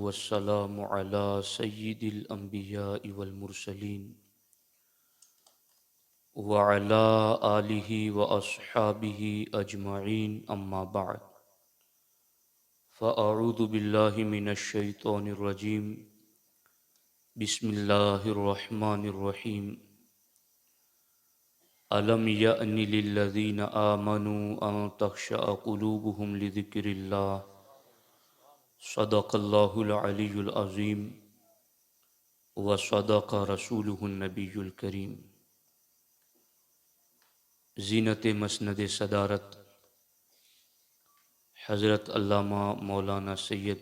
والسلام على سيد الأنبياء والمرسلين وعلى آله وأصحابه أجمعين أما بعد فأعوذ بالله من الشيطان الرجيم بسم الله الرحمن الرحيم ألم يأن للذين آمنوا أن تخشع قلوبهم لذكر الله صدق الله العلي العظيم وصدق رسوله النبي الكريم۔ زینت مسند صدارت حضرت علامہ مولانا سید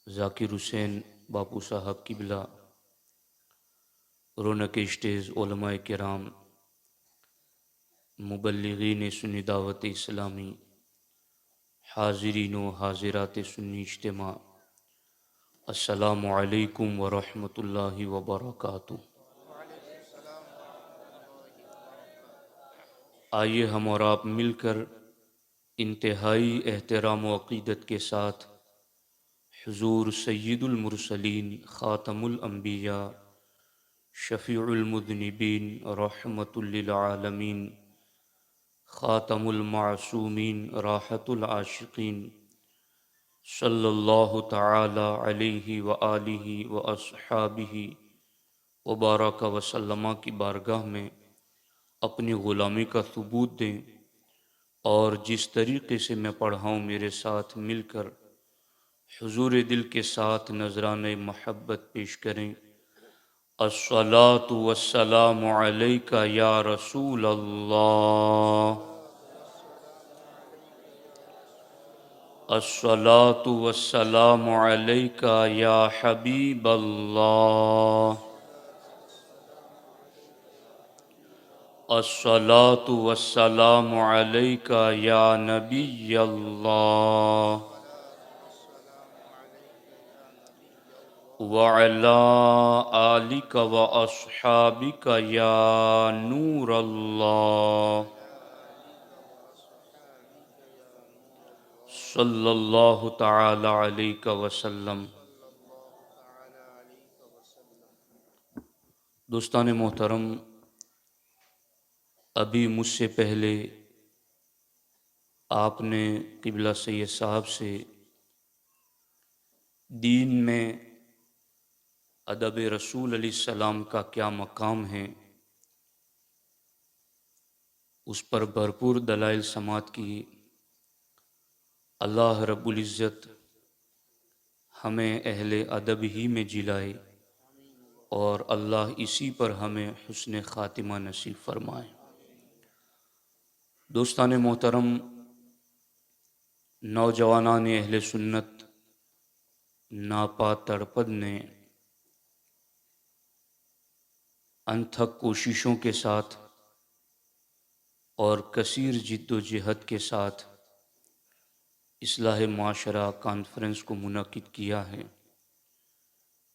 ذاکر حسین باپو صاحب قبلہ، رونق اسٹیج علماء کرام، مبلغین سنی دعوت اسلامی، حاضرین و حاضرات سنی اجتماع، السلام علیکم ورحمۃ اللہ وبرکاتہ۔ آئیے ہم اور آپ مل کر انتہائی احترام و عقیدت کے ساتھ حضور سید المرسلین، خاتم الانبیاء، شفیع المذنبین، رحمت للعالمین، خاتم المعصومین، راحت العاشقین، صلی اللہ تعالی علیہ وآلہ واصحابہ وبارک وسلم کی بارگاہ میں اپنی غلامی کا ثبوت دیں، اور جس طریقے سے میں پڑھا ہوں میرے ساتھ مل کر حضور دل کے ساتھ نذرانہ محبت پیش کریں۔ الصلاۃ والسلام علیک یا رسول اللہ، الصلاۃ والسلام علیک یا حبیب اللہ، الصلاۃ والسلام علیک یا نبی اللہ، وعلی آلک واصحابک یا نور اللہ، صلی اللہ تعالی علیہ وسلم۔ دوستان محترم، ابھی مجھ سے پہلے آپ نے قبلہ سید صاحب سے دین میں ادب رسول علیہ السلام کا کیا مقام ہے اس پر بھرپور دلائل سماعت کی۔ اللہ رب العزت ہمیں اہل ادب ہی میں جلائے، اور اللہ اسی پر ہمیں حسن خاتمہ نصیب فرمائے۔ دوستان محترم، نوجوانان اہل سنت ناپا تڑپد نے انتھک کوششوں کے ساتھ اور کثیر جد و جہد کے ساتھ اصلاح معاشرہ کانفرنس کو منعقد کیا ہے۔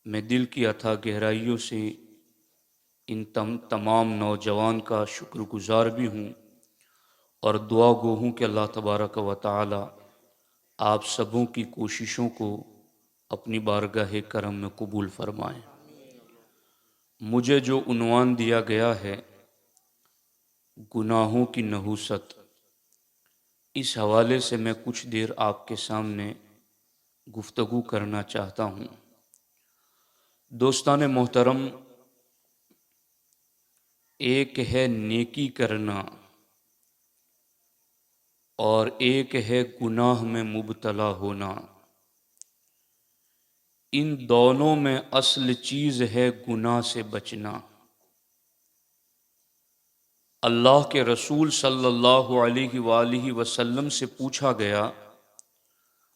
میں دل کی اتھا گہرائیوں سے ان تمام نوجوان کا شکر گزار بھی ہوں، اور دعا گو ہوں کہ اللہ تبارک و تعالی آپ سبوں کی کوششوں کو اپنی بارگاہ کرم میں قبول فرمائیں۔ مجھے جو عنوان دیا گیا ہے گناہوں کی نحوست، اس حوالے سے میں کچھ دیر آپ کے سامنے گفتگو کرنا چاہتا ہوں۔ دوستان محترم، ایک ہے نیکی کرنا اور ایک ہے گناہ میں مبتلا ہونا۔ ان دونوں میں اصل چیز ہے گناہ سے بچنا۔ اللہ کے رسول صلی اللہ علیہ وآلہ وسلم سے پوچھا گیا،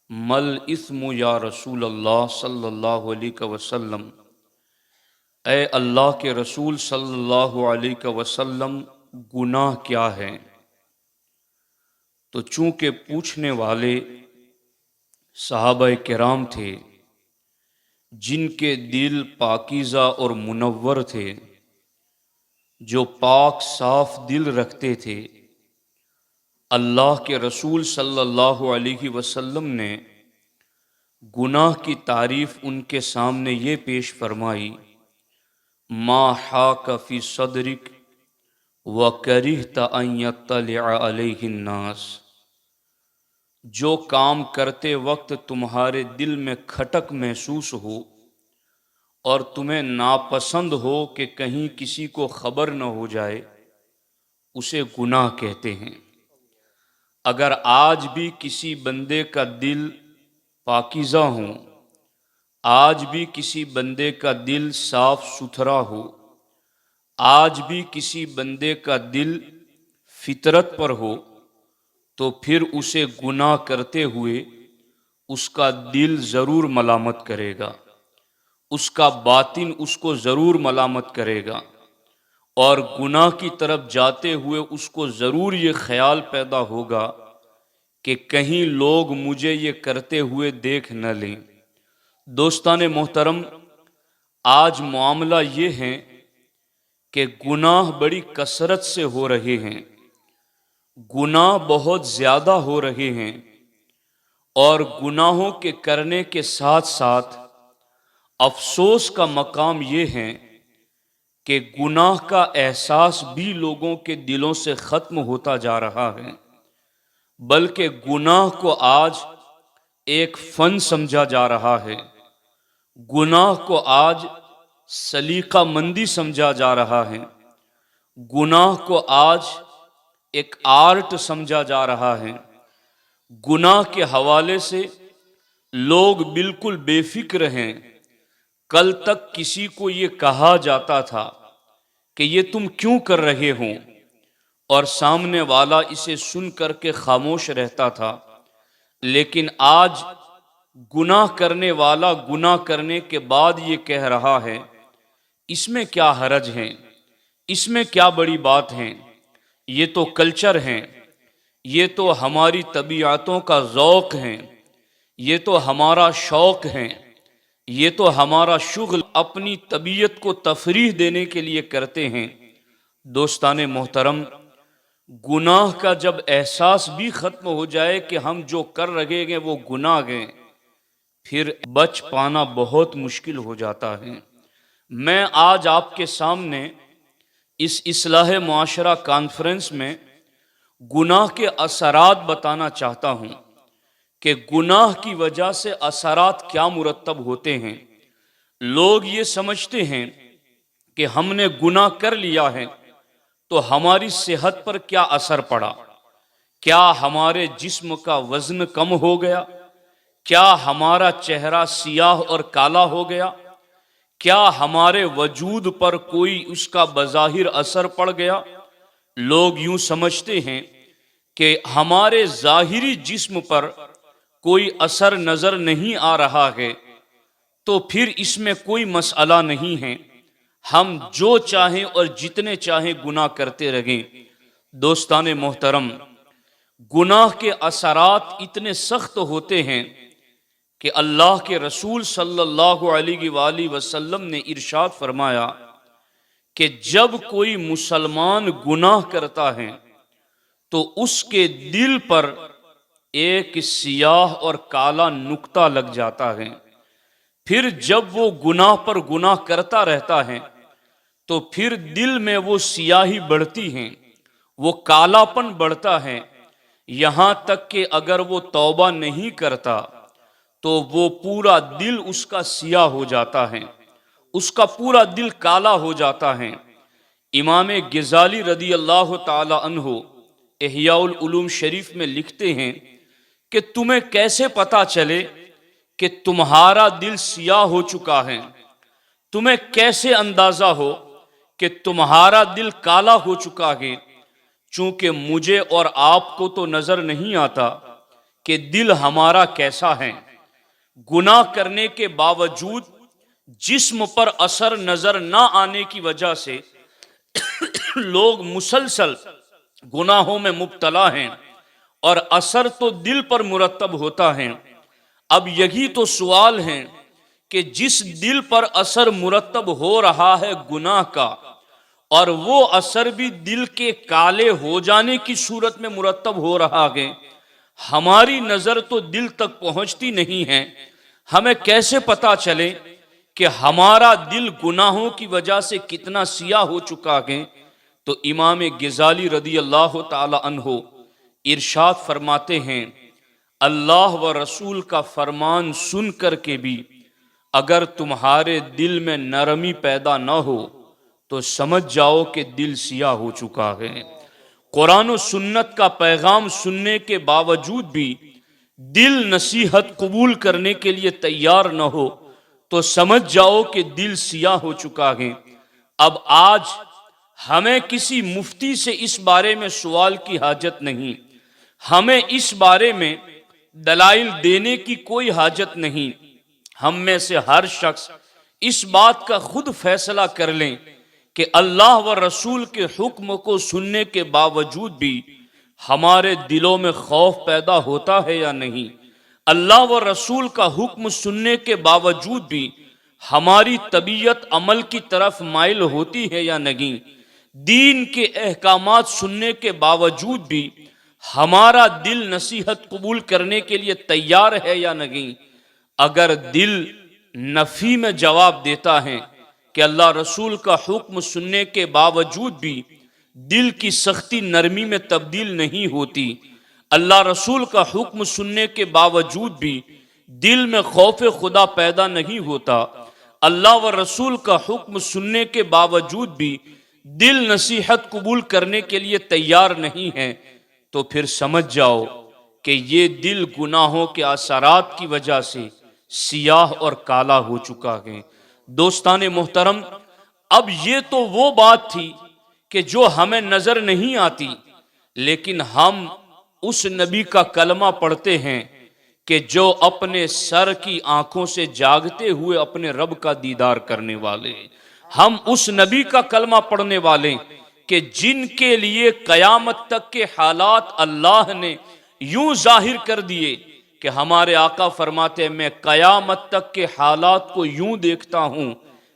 مل اثم یا رسول اللہ صلی اللہ علیہ وسلم، اے اللہ کے رسول صلی اللہ علیہ وسلم، گناہ کیا ہے؟ تو چونکہ پوچھنے والے صحابہ کرام تھے جن کے دل پاکیزہ اور منور تھے، جو پاک صاف دل رکھتے تھے، اللہ کے رسول صلی اللہ علیہ وسلم نے گناہ کی تعریف ان کے سامنے یہ پیش فرمائی، ما حاک فی صدرک وکرہت ان یطلع علیہ الناس، جو کام کرتے وقت تمہارے دل میں کھٹک محسوس ہو اور تمہیں ناپسند ہو کہ کہیں کسی کو خبر نہ ہو جائے، اسے گناہ کہتے ہیں۔ اگر آج بھی کسی بندے کا دل پاکیزہ ہو، آج بھی کسی بندے کا دل صاف ستھرا ہو، آج بھی کسی بندے کا دل فطرت پر ہو، تو پھر اسے گناہ کرتے ہوئے اس کا دل ضرور ملامت کرے گا، اس کا باطن اس کو ضرور ملامت کرے گا، اور گناہ کی طرف جاتے ہوئے اس کو ضرور یہ خیال پیدا ہوگا کہ کہیں لوگ مجھے یہ کرتے ہوئے دیکھ نہ لیں۔ دوستان محترم، آج معاملہ یہ ہے کہ گناہ بڑی کثرت سے ہو رہے ہیں، گناہ بہت زیادہ ہو رہے ہیں، اور گناہوں کے کرنے کے ساتھ ساتھ افسوس کا مقام یہ ہے کہ گناہ کا احساس بھی لوگوں کے دلوں سے ختم ہوتا جا رہا ہے، بلکہ گناہ کو آج ایک فن سمجھا جا رہا ہے، گناہ کو آج سلیقہ مندی سمجھا جا رہا ہے، گناہ کو آج ایک آرٹ سمجھا جا رہا ہے۔ گناہ کے حوالے سے لوگ بالکل بے فکر ہیں۔ کل تک کسی کو یہ کہا جاتا تھا کہ یہ تم کیوں کر رہے ہو، اور سامنے والا اسے سن کر کے خاموش رہتا تھا، لیکن آج گناہ کرنے والا گناہ کرنے کے بعد یہ کہہ رہا ہے، اس میں کیا حرج ہے، اس میں کیا بڑی بات ہے، یہ تو کلچر ہے، یہ تو ہماری طبیعتوں کا ذوق ہے، یہ تو ہمارا شوق ہے، یہ تو ہمارا شغل اپنی طبیعت کو تفریح دینے کے لیے کرتے ہیں۔ دوستان محترم، گناہ کا جب احساس بھی ختم ہو جائے کہ ہم جو کر رہے ہیں وہ گناہ ہیں، پھر بچ پانا بہت مشکل ہو جاتا ہے۔ میں آج آپ کے سامنے اس اصلاح معاشرہ کانفرنس میں گناہ کے اثرات بتانا چاہتا ہوں کہ گناہ کی وجہ سے اثرات کیا مرتب ہوتے ہیں۔ لوگ یہ سمجھتے ہیں کہ ہم نے گناہ کر لیا ہے تو ہماری صحت پر کیا اثر پڑا، کیا ہمارے جسم کا وزن کم ہو گیا، کیا ہمارا چہرہ سیاہ اور کالا ہو گیا، کیا ہمارے وجود پر کوئی اس کا بظاہر اثر پڑ گیا۔ لوگ یوں سمجھتے ہیں کہ ہمارے ظاہری جسم پر کوئی اثر نظر نہیں آ رہا ہے تو پھر اس میں کوئی مسئلہ نہیں ہے، ہم جو چاہیں اور جتنے چاہیں گناہ کرتے رہیں۔ دوستان محترم، گناہ کے اثرات اتنے سخت ہوتے ہیں کہ اللہ کے رسول صلی اللہ علیہ وآلہ وسلم نے ارشاد فرمایا کہ جب کوئی مسلمان گناہ کرتا ہے تو اس کے دل پر ایک سیاہ اور کالا نقطہ لگ جاتا ہے، پھر جب وہ گناہ پر گناہ کرتا رہتا ہے تو پھر دل میں وہ سیاہی بڑھتی ہے، وہ کالا پن بڑھتا ہے، یہاں تک کہ اگر وہ توبہ نہیں کرتا تو وہ پورا دل اس کا سیاہ ہو جاتا ہے، اس کا پورا دل کالا ہو جاتا ہے۔ امام غزالی رضی اللہ تعالی عنہ احیاء العلوم شریف میں لکھتے ہیں کہ تمہیں کیسے پتا چلے کہ تمہارا دل سیاہ ہو چکا ہے، تمہیں کیسے اندازہ ہو کہ تمہارا دل کالا ہو چکا ہے؟ چونکہ مجھے اور آپ کو تو نظر نہیں آتا کہ دل ہمارا کیسا ہے۔ گناہ کرنے کے باوجود جسم پر اثر نظر نہ آنے کی وجہ سے لوگ مسلسل گناہوں میں مبتلا ہیں اور اثر تو دل پر مرتب ہوتا ہے۔ اب یہی تو سوال ہے کہ جس دل پر اثر مرتب ہو رہا ہے گناہ کا، اور وہ اثر بھی دل کے کالے ہو جانے کی صورت میں مرتب ہو رہا ہے، ہماری نظر تو دل تک پہنچتی نہیں ہے، ہمیں کیسے پتا چلے کہ ہمارا دل گناہوں کی وجہ سے کتنا سیاہ ہو چکا ہے؟ تو امام غزالی رضی اللہ تعالی عنہ ارشاد فرماتے ہیں، اللہ و رسول کا فرمان سن کر کے بھی اگر تمہارے دل میں نرمی پیدا نہ ہو تو سمجھ جاؤ کہ دل سیاہ ہو چکا ہے۔ قرآن و سنت کا پیغام سننے کے باوجود بھی دل نصیحت قبول کرنے کے لیے تیار نہ ہو تو سمجھ جاؤ کہ دل سیاہ ہو چکا ہے۔ اب آج ہمیں کسی مفتی سے اس بارے میں سوال کی حاجت نہیں، ہمیں اس بارے میں دلائل دینے کی کوئی حاجت نہیں۔ ہم میں سے ہر شخص اس بات کا خود فیصلہ کر لیں کہ اللہ و رسول کے حکم کو سننے کے باوجود بھی ہمارے دلوں میں خوف پیدا ہوتا ہے یا نہیں، اللہ و رسول کا حکم سننے کے باوجود بھی ہماری طبیعت عمل کی طرف مائل ہوتی ہے یا نہیں، دین کے احکامات سننے کے باوجود بھی ہمارا دل نصیحت قبول کرنے کے لیے تیار ہے یا نہیں۔ اگر دل نفی میں جواب دیتا ہے کہ اللہ رسول کا حکم سننے کے باوجود بھی دل کی سختی نرمی میں تبدیل نہیں ہوتی، اللہ رسول کا حکم سننے کے باوجود بھی دل میں خوف خدا پیدا نہیں ہوتا، اللہ و رسول کا حکم سننے کے باوجود بھی دل نصیحت قبول کرنے کے لیے تیار نہیں ہے، تو پھر سمجھ جاؤ کہ یہ دل گناہوں کے اثرات کی وجہ سے سیاہ اور کالا ہو چکا ہے۔ دوستان محترم، اب یہ تو وہ بات تھی کہ جو ہمیں نظر نہیں آتی، لیکن ہم اس نبی کا کلمہ پڑھتے ہیں کہ جو اپنے سر کی آنکھوں سے جاگتے ہوئے اپنے رب کا دیدار کرنے والے، ہم اس نبی کا کلمہ پڑھنے والے کہ جن کے لیے قیامت تک کے حالات اللہ نے یوں ظاہر کر دیے کہ ہمارے آقا فرماتے ہیں میں قیامت تک کے حالات کو یوں دیکھتا ہوں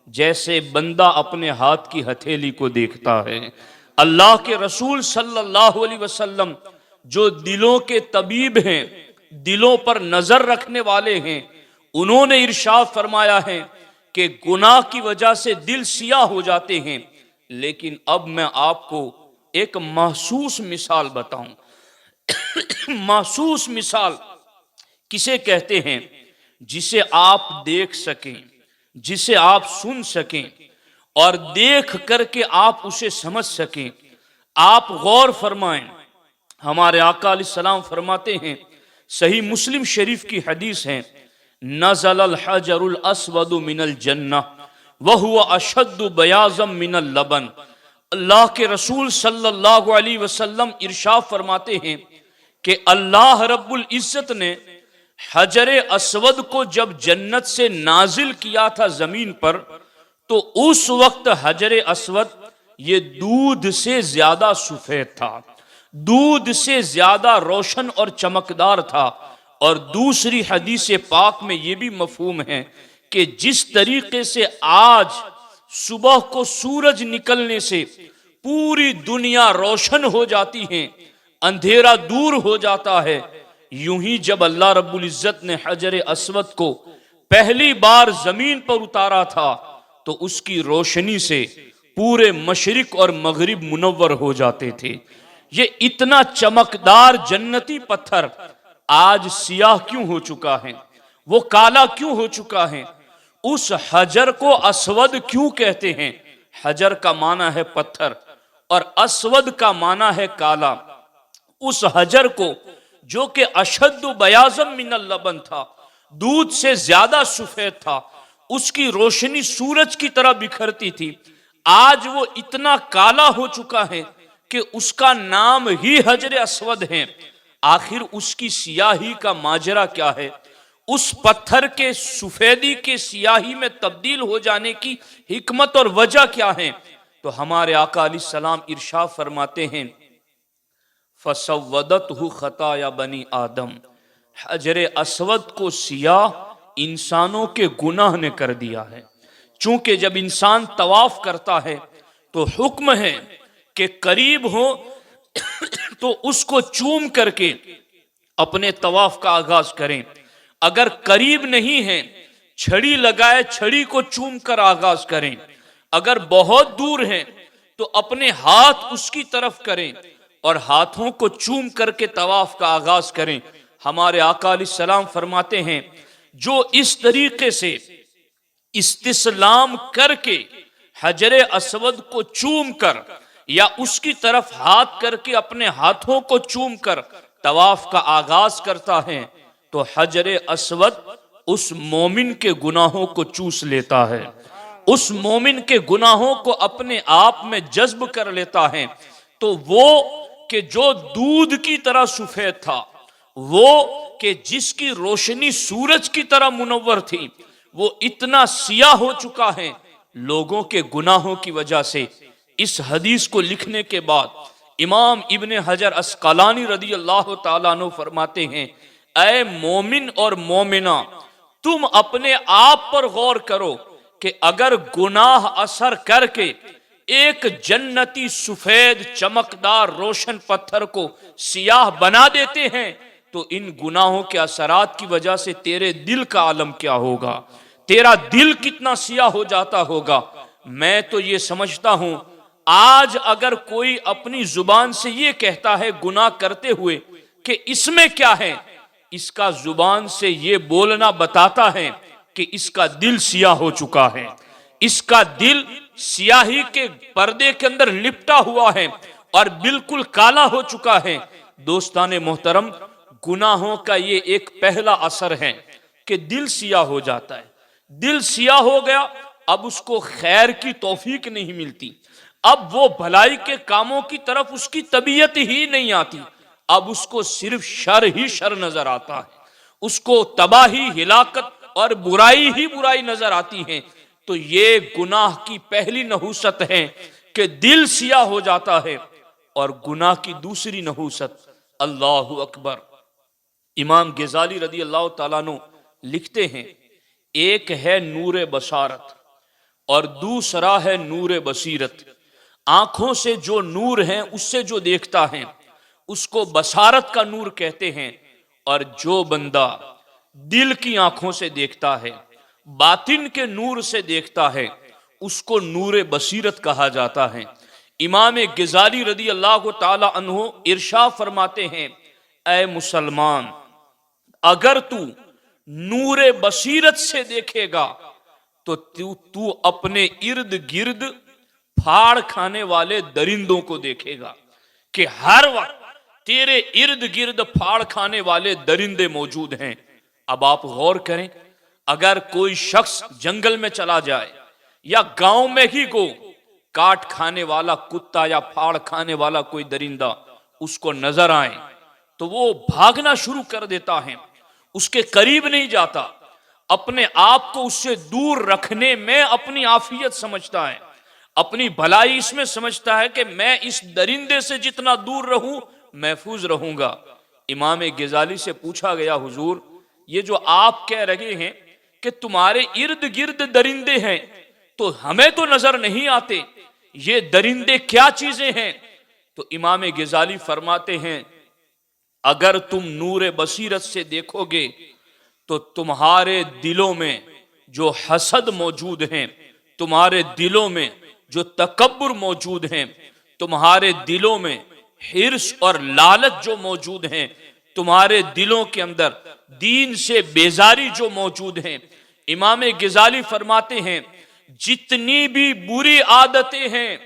جیسے بندہ اپنے ہاتھ کی ہتھیلی کو دیکھتا ہے۔ اللہ کے رسول صلی اللہ علیہ وسلم جو دلوں کے طبیب ہیں، دلوں پر نظر رکھنے والے ہیں، انہوں نے ارشاد فرمایا ہے کہ گناہ کی وجہ سے دل سیاہ ہو جاتے ہیں، لیکن اب میں آپ کو ایک محسوس مثال بتاؤں۔ محسوس مثال کسے کہتے ہیں؟ جسے آپ دیکھ سکیں، جسے آپ سن سکیں اور دیکھ کر کے آپ اسے سمجھ سکیں۔ آپ غور فرمائیں، ہمارے آقا علیہ السلام فرماتے ہیں، صحیح مسلم شریف کی حدیث ہے، نزل الحجر الاسود من الجنہ وہو اشد بیاضا من اللبن۔ اللہ کے رسول صلی اللہ علیہ وسلم ارشاد فرماتے ہیں کہ اللہ رب العزت نے حجر اسود کو جب جنت سے نازل کیا تھا زمین پر، تو اس وقت حجر اسود یہ دودھ سے زیادہ سفید تھا، دودھ سے زیادہ روشن اور چمکدار تھا۔ اور دوسری حدیث پاک میں یہ بھی مفہوم ہے کہ جس طریقے سے آج صبح کو سورج نکلنے سے پوری دنیا روشن ہو جاتی ہے، اندھیرا دور ہو جاتا ہے، یوں ہی جب اللہ رب العزت نے حجر اسود کو پہلی بار زمین پر اتارا تھا تو اس کی روشنی سے پورے مشرق اور مغرب منور ہو جاتے تھے۔ یہ اتنا چمکدار جنتی پتھر آج سیاہ کیوں ہو چکا ہے؟ وہ کالا کیوں ہو چکا ہے؟ اس حجر کو اسود کیوں کہتے ہیں؟ حجر کا معنی ہے پتھر اور اسود کا معنی ہے کالا۔ اس حجر کو جو کہ اشد بیاضا من اللبن تھا، دودھ سے زیادہ سفید تھا، اس کی روشنی سورج کی طرح بکھرتی تھی، آج وہ اتنا کالا ہو چکا ہے کہ اس کا نام ہی حجر اسود ہے۔ آخر اس کی سیاہی کا ماجرا کیا ہے؟ اس پتھر کے سفیدی کے سیاہی میں تبدیل ہو جانے کی حکمت اور وجہ کیا ہے؟ تو ہمارے آقا علیہ السلام ارشاد فرماتے ہیں فَسَوَّدَتْهُ خَطَايَا بَنِي آدم، حجر اسود کو سیاہ انسانوں کے گناہ نے کر دیا ہے۔ چونکہ جب انسان طواف کرتا ہے تو حکم ہے کہ قریب ہو تو اس کو چوم کر کے اپنے طواف کا آغاز کریں، اگر قریب نہیں ہیں چھڑی لگائے چھڑی کو چوم کر آغاز کریں، اگر بہت دور ہیں تو اپنے ہاتھ اس کی طرف کریں اور ہاتھوں کو چوم کر کے طواف کا آغاز کریں۔ ہمارے آقا علیہ السلام فرماتے ہیں جو اس طریقے سے استسلام کر کے حجر اسود کو چوم کر یا اس کی طرف ہاتھ کر کے اپنے ہاتھوں کو چوم کر طواف کا آغاز کرتا ہے تو حجر اسود اس مومن کے گناہوں کو چوس لیتا ہے، اس مومن کے گناہوں کو اپنے آپ میں جذب کر لیتا ہے۔ تو وہ کہ جو دودھ کی طرح سفید تھا، وہ کہ جس کی روشنی سورج کی طرح منور تھی، وہ اتنا سیاہ ہو چکا ہے لوگوں کے گناہوں کی وجہ سے۔ اس حدیث کو لکھنے کے بعد امام ابن حجر عسقلانی رضی اللہ تعالیٰ عنہ فرماتے ہیں اے مومن اور مومنہ، تم اپنے آپ پر غور کرو کہ اگر گناہ اثر کر کے ایک جنتی سفید چمکدار روشن پتھر کو سیاہ بنا دیتے ہیں تو ان گناہوں کے اثرات کی وجہ سے تیرے دل کا عالم کیا ہوگا، تیرا دل کتنا سیاہ ہو جاتا ہوگا۔ میں تو یہ سمجھتا ہوں آج اگر کوئی اپنی زبان سے یہ کہتا ہے گناہ کرتے ہوئے کہ اس میں کیا ہے، اس کا زبان سے یہ بولنا بتاتا ہے کہ اس کا دل سیاہ ہو چکا ہے، اس کا دل سیاہی کے پردے کے اندر لپٹا ہوا ہے اور بالکل کالا ہو چکا ہے۔ دوستان محترم، گناہوں کا یہ ایک پہلا اثر ہے کہ دل سیاہ ہو جاتا ہے۔ دل سیاہ ہو گیا، اب اس کو خیر کی توفیق نہیں ملتی، اب وہ بھلائی کے کاموں کی طرف اس کی طبیعت ہی نہیں آتی، اب اس کو صرف شر ہی شر نظر آتا ہے، اس کو تباہی، ہلاکت اور برائی ہی برائی نظر آتی ہے۔ تو یہ گناہ کی پہلی نحوست ہے کہ دل سیاہ ہو جاتا ہے۔ اور گناہ کی دوسری نحوست، اللہ اکبر، امام غزالی رضی اللہ تعالیٰ عنہ لکھتے ہیں ایک ہے نور بصارت اور دوسرا ہے نور بصیرت۔ آنکھوں سے جو نور ہے اس سے جو دیکھتا ہے اس کو بصارت کا نور کہتے ہیں، اور جو بندہ دل کی آنکھوں سے دیکھتا ہے، باطن کے نور سے دیکھتا ہے، اس کو نور بصیرت کہا جاتا ہے۔ امام غزالی رضی اللہ تعالی عنہ ارشاد فرماتے ہیں اے مسلمان، اگر تو نور بصیرت سے دیکھے گا تو اپنے ارد گرد پھاڑ کھانے والے درندوں کو دیکھے گا کہ ہر وقت تیرے ارد گرد پھاڑ کھانے والے درندے موجود ہیں۔ اب آپ غور کریں، اگر کوئی شخص جنگل میں چلا جائے یا گاؤں میں ہی کو کاٹ کھانے والا کتا یا پھاڑ کھانے والا کوئی درندہ اس کو نظر آئے تو وہ بھاگنا شروع کر دیتا ہے، اس کے قریب نہیں جاتا، اپنے آپ کو اس سے دور رکھنے میں اپنی عافیت سمجھتا ہے، اپنی بھلائی اس میں سمجھتا ہے کہ میں اس درندے سے جتنا دور رہوں محفوظ رہوں گا۔ امام غزالی سے پوچھا گیا حضور یہ جو آپ کہہ رہے ہیں کہ تمہارے ارد گرد درندے ہیں تو ہمیں تو نظر نہیں آتے، یہ درندے کیا چیزیں ہیں؟ تو امام غزالی فرماتے ہیں اگر تم نور بصیرت سے دیکھو گے تو تمہارے دلوں میں جو حسد موجود ہیں، تمہارے دلوں میں جو تکبر موجود ہیں، تمہارے دلوں میں حرص اور لالچ جو موجود ہیں، تمہارے دلوں کے اندر دین سے بیزاری جو موجود ہیں، امام غزالی فرماتے ہیں جتنی بھی بری عادتیں ہیں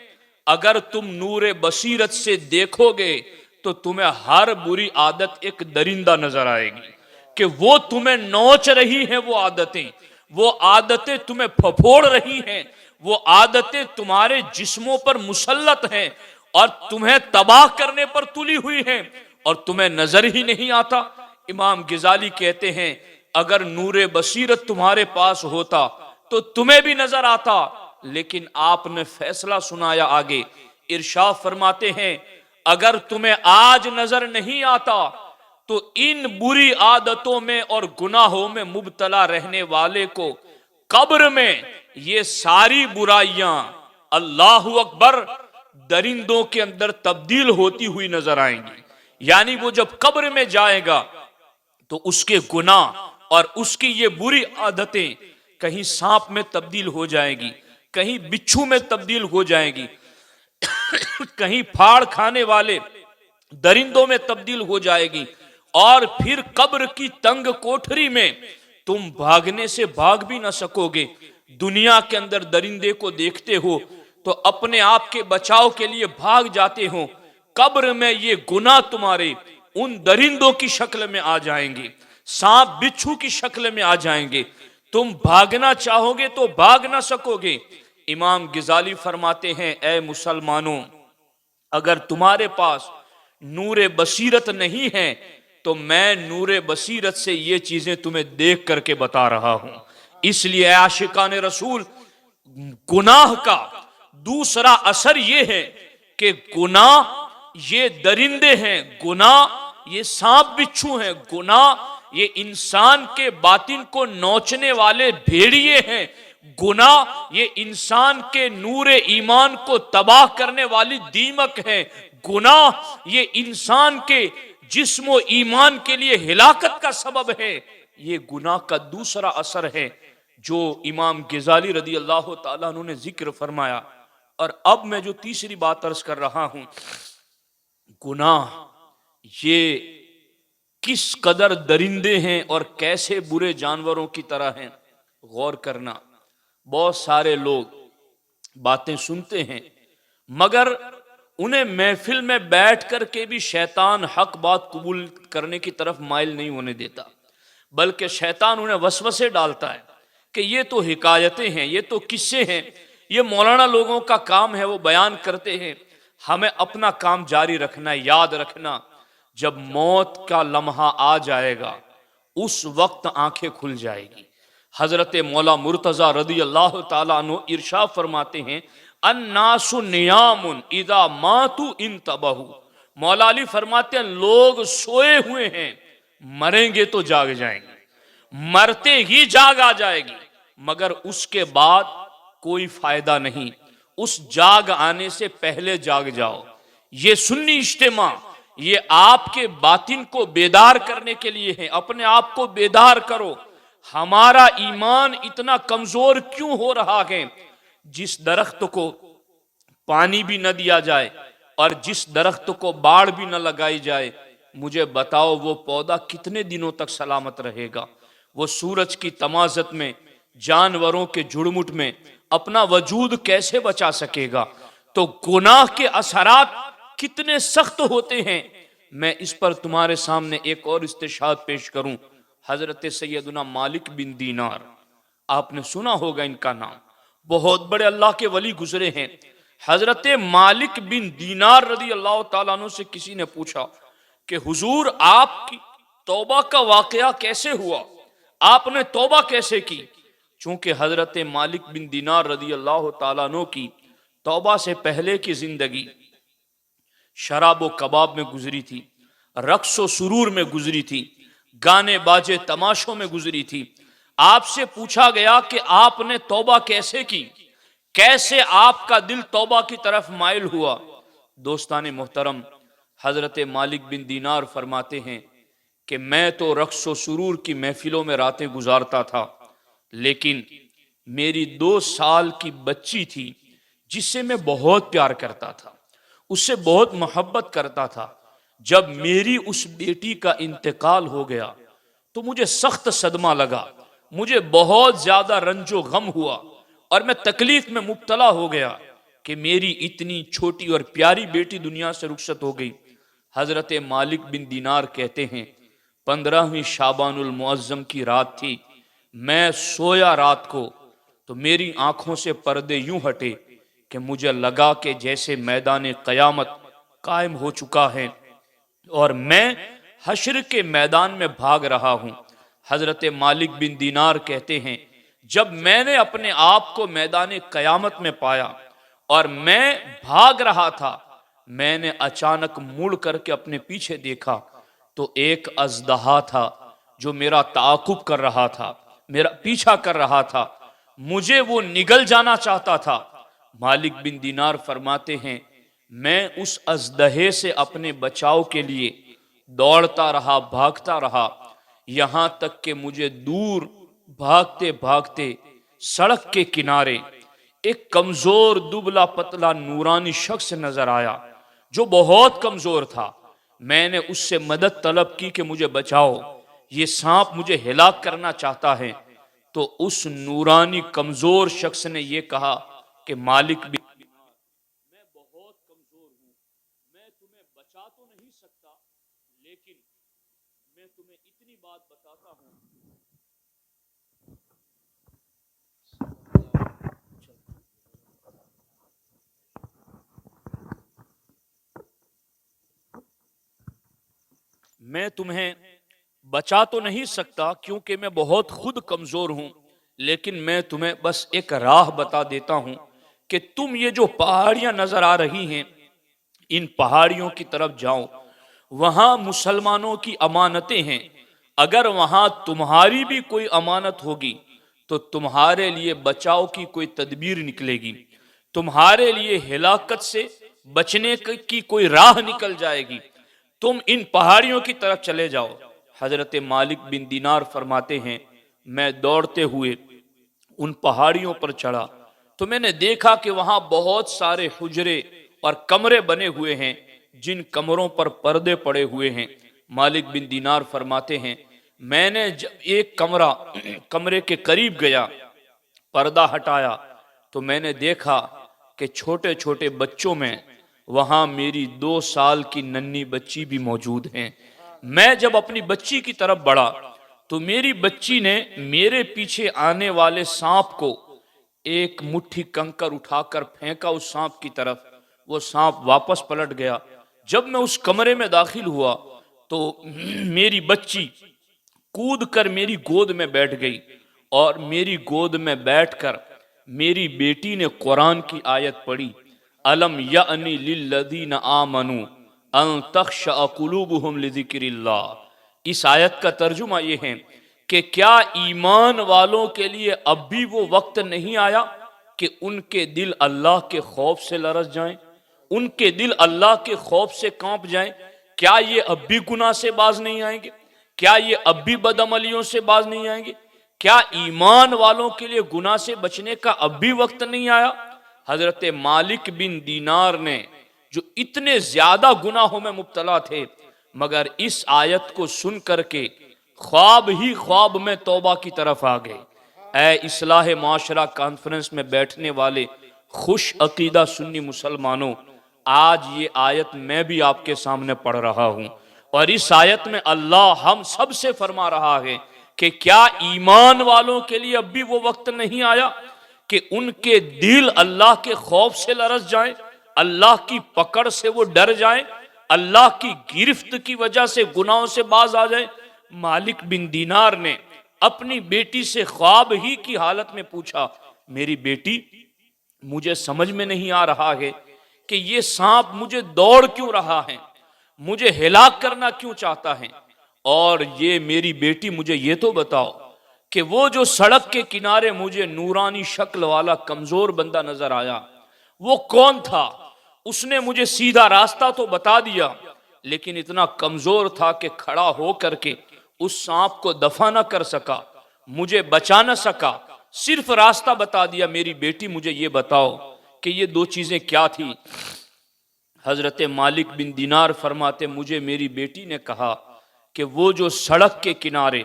اگر تم نور بصیرت سے دیکھو گے تو تمہیں ہر بری عادت ایک درندہ نظر آئے گی کہ وہ تمہیں نوچ رہی ہیں، وہ عادتیں تمہیں پھپھوڑ رہی ہیں، وہ عادتیں تمہارے جسموں پر مسلط ہیں اور تمہیں تباہ کرنے پر تلی ہوئی ہیں اور تمہیں نظر ہی نہیں آتا۔ امام غزالی کہتے ہیں اگر نور بصیرت تمہارے پاس ہوتا تو تمہیں بھی نظر آتا، لیکن آپ نے فیصلہ سنایا آگے، ارشاد فرماتے ہیں اگر تمہیں آج نظر نہیں آتا تو ان بری عادتوں میں اور گناہوں میں مبتلا رہنے والے کو قبر میں یہ ساری برائیاں اللہ اکبر درندوں کے اندر تبدیل ہوتی ہوئی نظر آئیں گی۔ یعنی وہ جب قبر میں جائے گا تو اس کے گناہ اور اس کی یہ بری عادتیں کہیں سانپ میں تبدیل ہو جائے گی، کہیں بچھو میں تبدیل ہو جائے گی، کہیں پھاڑ کھانے والے درندوں میں تبدیل ہو جائے گی، اور پھر قبر کی تنگ کوٹھری میں تم بھاگنے سے بھاگ بھی نہ سکو گے۔ دنیا کے اندر درندے کو دیکھتے ہو تو اپنے آپ کے بچاؤ کے لیے بھاگ جاتے ہو، قبر میں یہ گناہ تمہارے ان درندوں کی شکل میں آ جائیں گے، سانپ بچھو کی شکل میں آ جائیں گے، تم بھاگنا چاہو گے تو بھاگ نہ سکو گے۔ امام غزالی فرماتے ہیں، اے مسلمانوں، اگر تمہارے پاس نور بصیرت نہیں ہے تو میں نور بصیرت سے یہ چیزیں تمہیں دیکھ کر کے بتا رہا ہوں۔ اس لیے اے عاشقان رسول، گناہ کا دوسرا اثر یہ ہے کہ گناہ یہ درندے ہیں، گناہ یہ سانپ بچھو ہیں، گناہ یہ انسان کے باطن کو نوچنے والے بھیڑیے ہیں، گناہ یہ انسان کے نور ایمان کو تباہ کرنے والی دیمک ہے، گناہ یہ انسان کے جسم و ایمان کے لیے ہلاکت کا سبب ہے۔ یہ گناہ کا دوسرا اثر ہے جو امام غزالی رضی اللہ تعالیٰ عنہ نے ذکر فرمایا۔ اور اب میں جو تیسری بات عرض کر رہا ہوں، گناہ یہ کس قدر درندے ہیں اور کیسے برے جانوروں کی طرح ہیں، غور کرنا۔ بہت سارے لوگ باتیں سنتے ہیں مگر انہیں محفل میں بیٹھ کر کے بھی شیطان حق بات قبول کرنے کی طرف مائل نہیں ہونے دیتا، بلکہ شیطان انہیں وسوسے ڈالتا ہے کہ یہ تو حکایتیں ہیں، یہ تو قصے ہیں، یہ مولانا لوگوں کا کام ہے، وہ بیان کرتے ہیں، ہمیں اپنا کام جاری رکھنا ہے۔ یاد رکھنا، جب موت کا لمحہ آ جائے گا اس وقت آنکھیں کھل جائے گی۔ حضرت مولا مرتضی رضی اللہ تعالیٰ عنہ ارشاد فرماتے ہیں، الناس نیام اذا ماتوا انتبہوا۔ مولا علی فرماتے ہیں لوگ سوئے ہوئے ہیں، مریں گے تو جاگ جائیں گے، مرتے ہی جاگ آ جائے گی، مگر اس کے بعد کوئی فائدہ نہیں۔ اس جاگ آنے سے پہلے جاگ جاؤ۔ یہ سنی اجتماع یہ آپ کے باطن کو بیدار کرنے کے لیے ہے، اپنے آپ کو بیدار کرو۔ ہمارا ایمان اتنا کمزور کیوں ہو رہا ہے؟ جس درخت کو پانی بھی نہ دیا جائے اور جس درخت کو باڑ بھی نہ لگائی جائے، مجھے بتاؤ وہ پودا کتنے دنوں تک سلامت رہے گا؟ وہ سورج کی تمازت میں، جانوروں کے جھڑمٹ میں اپنا وجود کیسے بچا سکے گا؟ تو گناہ کے اثرات کتنے سخت ہوتے ہیں۔ میں اس پر تمہارے سامنے ایک اور استشہاد پیش کروں۔ حضرت سیدنا مالک بن دینار، آپ نے سنا ہوگا ان کا نام، بہت بڑے اللہ کے ولی گزرے ہیں۔ حضرت مالک بن دینار رضی اللہ تعالیٰ عنہ سے کسی نے پوچھا کہ حضور آپ کی توبہ کا واقعہ کیسے ہوا، آپ نے توبہ کیسے کی؟ چونکہ حضرت مالک بن دینار رضی اللہ تعالیٰ عنہ کی توبہ سے پہلے کی زندگی شراب و کباب میں گزری تھی، رقص و سرور میں گزری تھی، گانے باجے تماشوں میں گزری تھی۔ آپ سے پوچھا گیا کہ آپ نے توبہ کیسے کی، کیسے آپ کا دل توبہ کی طرف مائل ہوا؟ دوستان محترم، حضرت مالک بن دینار فرماتے ہیں کہ میں تو رقص و سرور کی محفلوں میں راتیں گزارتا تھا، لیکن میری 2 سال کی بچی تھی جس سے میں بہت پیار کرتا تھا، اس سے بہت محبت کرتا تھا۔ جب میری اس بیٹی کا انتقال ہو گیا تو مجھے سخت صدمہ لگا، مجھے بہت زیادہ رنج و غم ہوا اور میں تکلیف میں مبتلا ہو گیا کہ میری اتنی چھوٹی اور پیاری بیٹی دنیا سے رخصت ہو گئی۔ حضرت مالک بن دینار کہتے ہیں 15ویں شعبان المعظم کی رات تھی، میں سویا رات کو تو میری آنکھوں سے پردے یوں ہٹے کہ مجھے لگا کہ جیسے میدان قیامت قائم ہو چکا ہے اور میں حشر کے میدان میں بھاگ رہا ہوں۔ حضرت مالک بن دینار کہتے ہیں جب میں نے اپنے آپ کو میدان قیامت میں پایا اور میں بھاگ رہا تھا، میں نے اچانک مڑ کر کے اپنے پیچھے دیکھا تو ایک اژدہا تھا جو میرا تعاقب کر رہا تھا، میرا پیچھا کر رہا تھا، مجھے وہ نگل جانا چاہتا تھا۔ مالک بن دینار فرماتے ہیں میں اس اژدہے سے اپنے بچاؤ کے لیے دوڑتا رہا، بھاگتا رہا، یہاں تک کہ مجھے دور بھاگتے بھاگتے سڑک کے کنارے ایک کمزور دبلا پتلا نورانی شخص نظر آیا جو بہت کمزور تھا۔ میں نے اس سے مدد طلب کی کہ مجھے بچاؤ، یہ سانپ مجھے ہلاک کرنا چاہتا ہے۔ تو اس نورانی کمزور شخص نے یہ کہا کہ مالک بھی میں بہت کمزور ہوں، میں تمہیں بچا تو نہیں سکتا، لیکن میں تمہیں اتنی بات بتاتا ہوں۔ میں تمہیں بچا تو نہیں سکتا کیونکہ میں بہت خود کمزور ہوں، لیکن میں تمہیں بس ایک راہ بتا دیتا ہوں کہ تم یہ جو پہاڑیاں نظر آ رہی ہیں ان پہاڑیوں کی طرف جاؤ، وہاں مسلمانوں کی امانتیں ہیں، اگر وہاں تمہاری بھی کوئی امانت ہوگی تو تمہارے لیے بچاؤ کی کوئی تدبیر نکلے گی، تمہارے لیے ہلاکت سے بچنے کی کوئی راہ نکل جائے گی، تم ان پہاڑیوں کی طرف چلے جاؤ۔ حضرت مالک بن دینار فرماتے ہیں میں دوڑتے ہوئے ان پہاڑیوں پر چڑھا تو میں نے دیکھا کہ وہاں بہت سارے حجرے اور کمرے بنے ہوئے ہیں جن کمروں پر پردے پڑے ہوئے ہیں۔ مالک بن دینار فرماتے ہیں میں نے جب ایک کمرے کے قریب گیا، پردہ ہٹایا تو میں نے دیکھا کہ چھوٹے چھوٹے بچوں میں وہاں میری 2 سال کی ننھی بچی بھی موجود ہیں۔ میں جب اپنی بچی کی طرف بڑھا تو میری بچی نے میرے پیچھے آنے والے سانپ کو ایک مٹھی کنکر اٹھا کر پھینکا اس سانپ کی طرف، وہ سانپ واپس پلٹ گیا۔ جب میں اس کمرے میں داخل ہوا تو میری بچی کود کر میری گود میں بیٹھ گئی اور میری گود میں بیٹھ کر میری بیٹی نے قرآن کی آیت پڑھی الم یعنی للذین آمنوا ان تخشع قلوبہم لذکر اللہ۔ اس آیت کا ترجمہ یہ ہے کہ کیا ایمان والوں کے لیے اب بھی وہ وقت نہیں آیا کہ ان کے دل اللہ کے خوف سے لرز جائیں، ان کے دل اللہ کے خوف سے کانپ جائیں؟ کیا یہ اب بھی گناہ سے باز نہیں آئیں گے؟ کیا یہ اب بھی بدعملیوں سے باز نہیں آئیں گے؟ کیا ایمان والوں کے لیے گناہ سے بچنے کا اب بھی وقت نہیں آیا؟ حضرت مالک بن دینار نے جو اتنے زیادہ گناہوں میں مبتلا تھے مگر اس آیت کو سن کر کے خواب ہی خواب میں توبہ کی طرف آ گئے۔ اے اصلاح معاشرہ کانفرنس میں بیٹھنے والے خوش عقیدہ سنی مسلمانوں، آج یہ آیت میں بھی آپ کے سامنے پڑھ رہا ہوں، اور اس آیت میں اللہ ہم سب سے فرما رہا ہے کہ کیا ایمان والوں کے لیے اب بھی وہ وقت نہیں آیا کہ ان کے دل اللہ کے خوف سے لرز جائیں، اللہ کی پکڑ سے وہ ڈر جائیں، اللہ کی گرفت کی وجہ سے گناہوں سے باز آ جائیں۔ مالک بن دینار نے اپنی بیٹی سے خواب ہی کی حالت میں پوچھا میری بیٹی مجھے سمجھ میں نہیں آ رہا ہے کہ یہ سانپ مجھے دوڑ کیوں رہا ہے، مجھے ہلاک کرنا کیوں چاہتا ہے، اور یہ میری بیٹی مجھے یہ تو بتاؤ کہ وہ جو سڑک کے کنارے مجھے نورانی شکل والا کمزور بندہ نظر آیا وہ کون تھا؟ اس نے مجھے سیدھا راستہ تو بتا دیا لیکن اتنا کمزور تھا کہ کھڑا ہو کر کے اس سانپ کو دفع نہ کر سکا، مجھے بچا نہ سکا، صرف راستہ بتا دیا۔ میری بیٹی مجھے یہ بتاؤ کہ یہ 2 چیزیں کیا تھی؟ حضرت مالک بن دینار فرماتے مجھے میری بیٹی نے کہا کہ وہ جو سڑک کے کنارے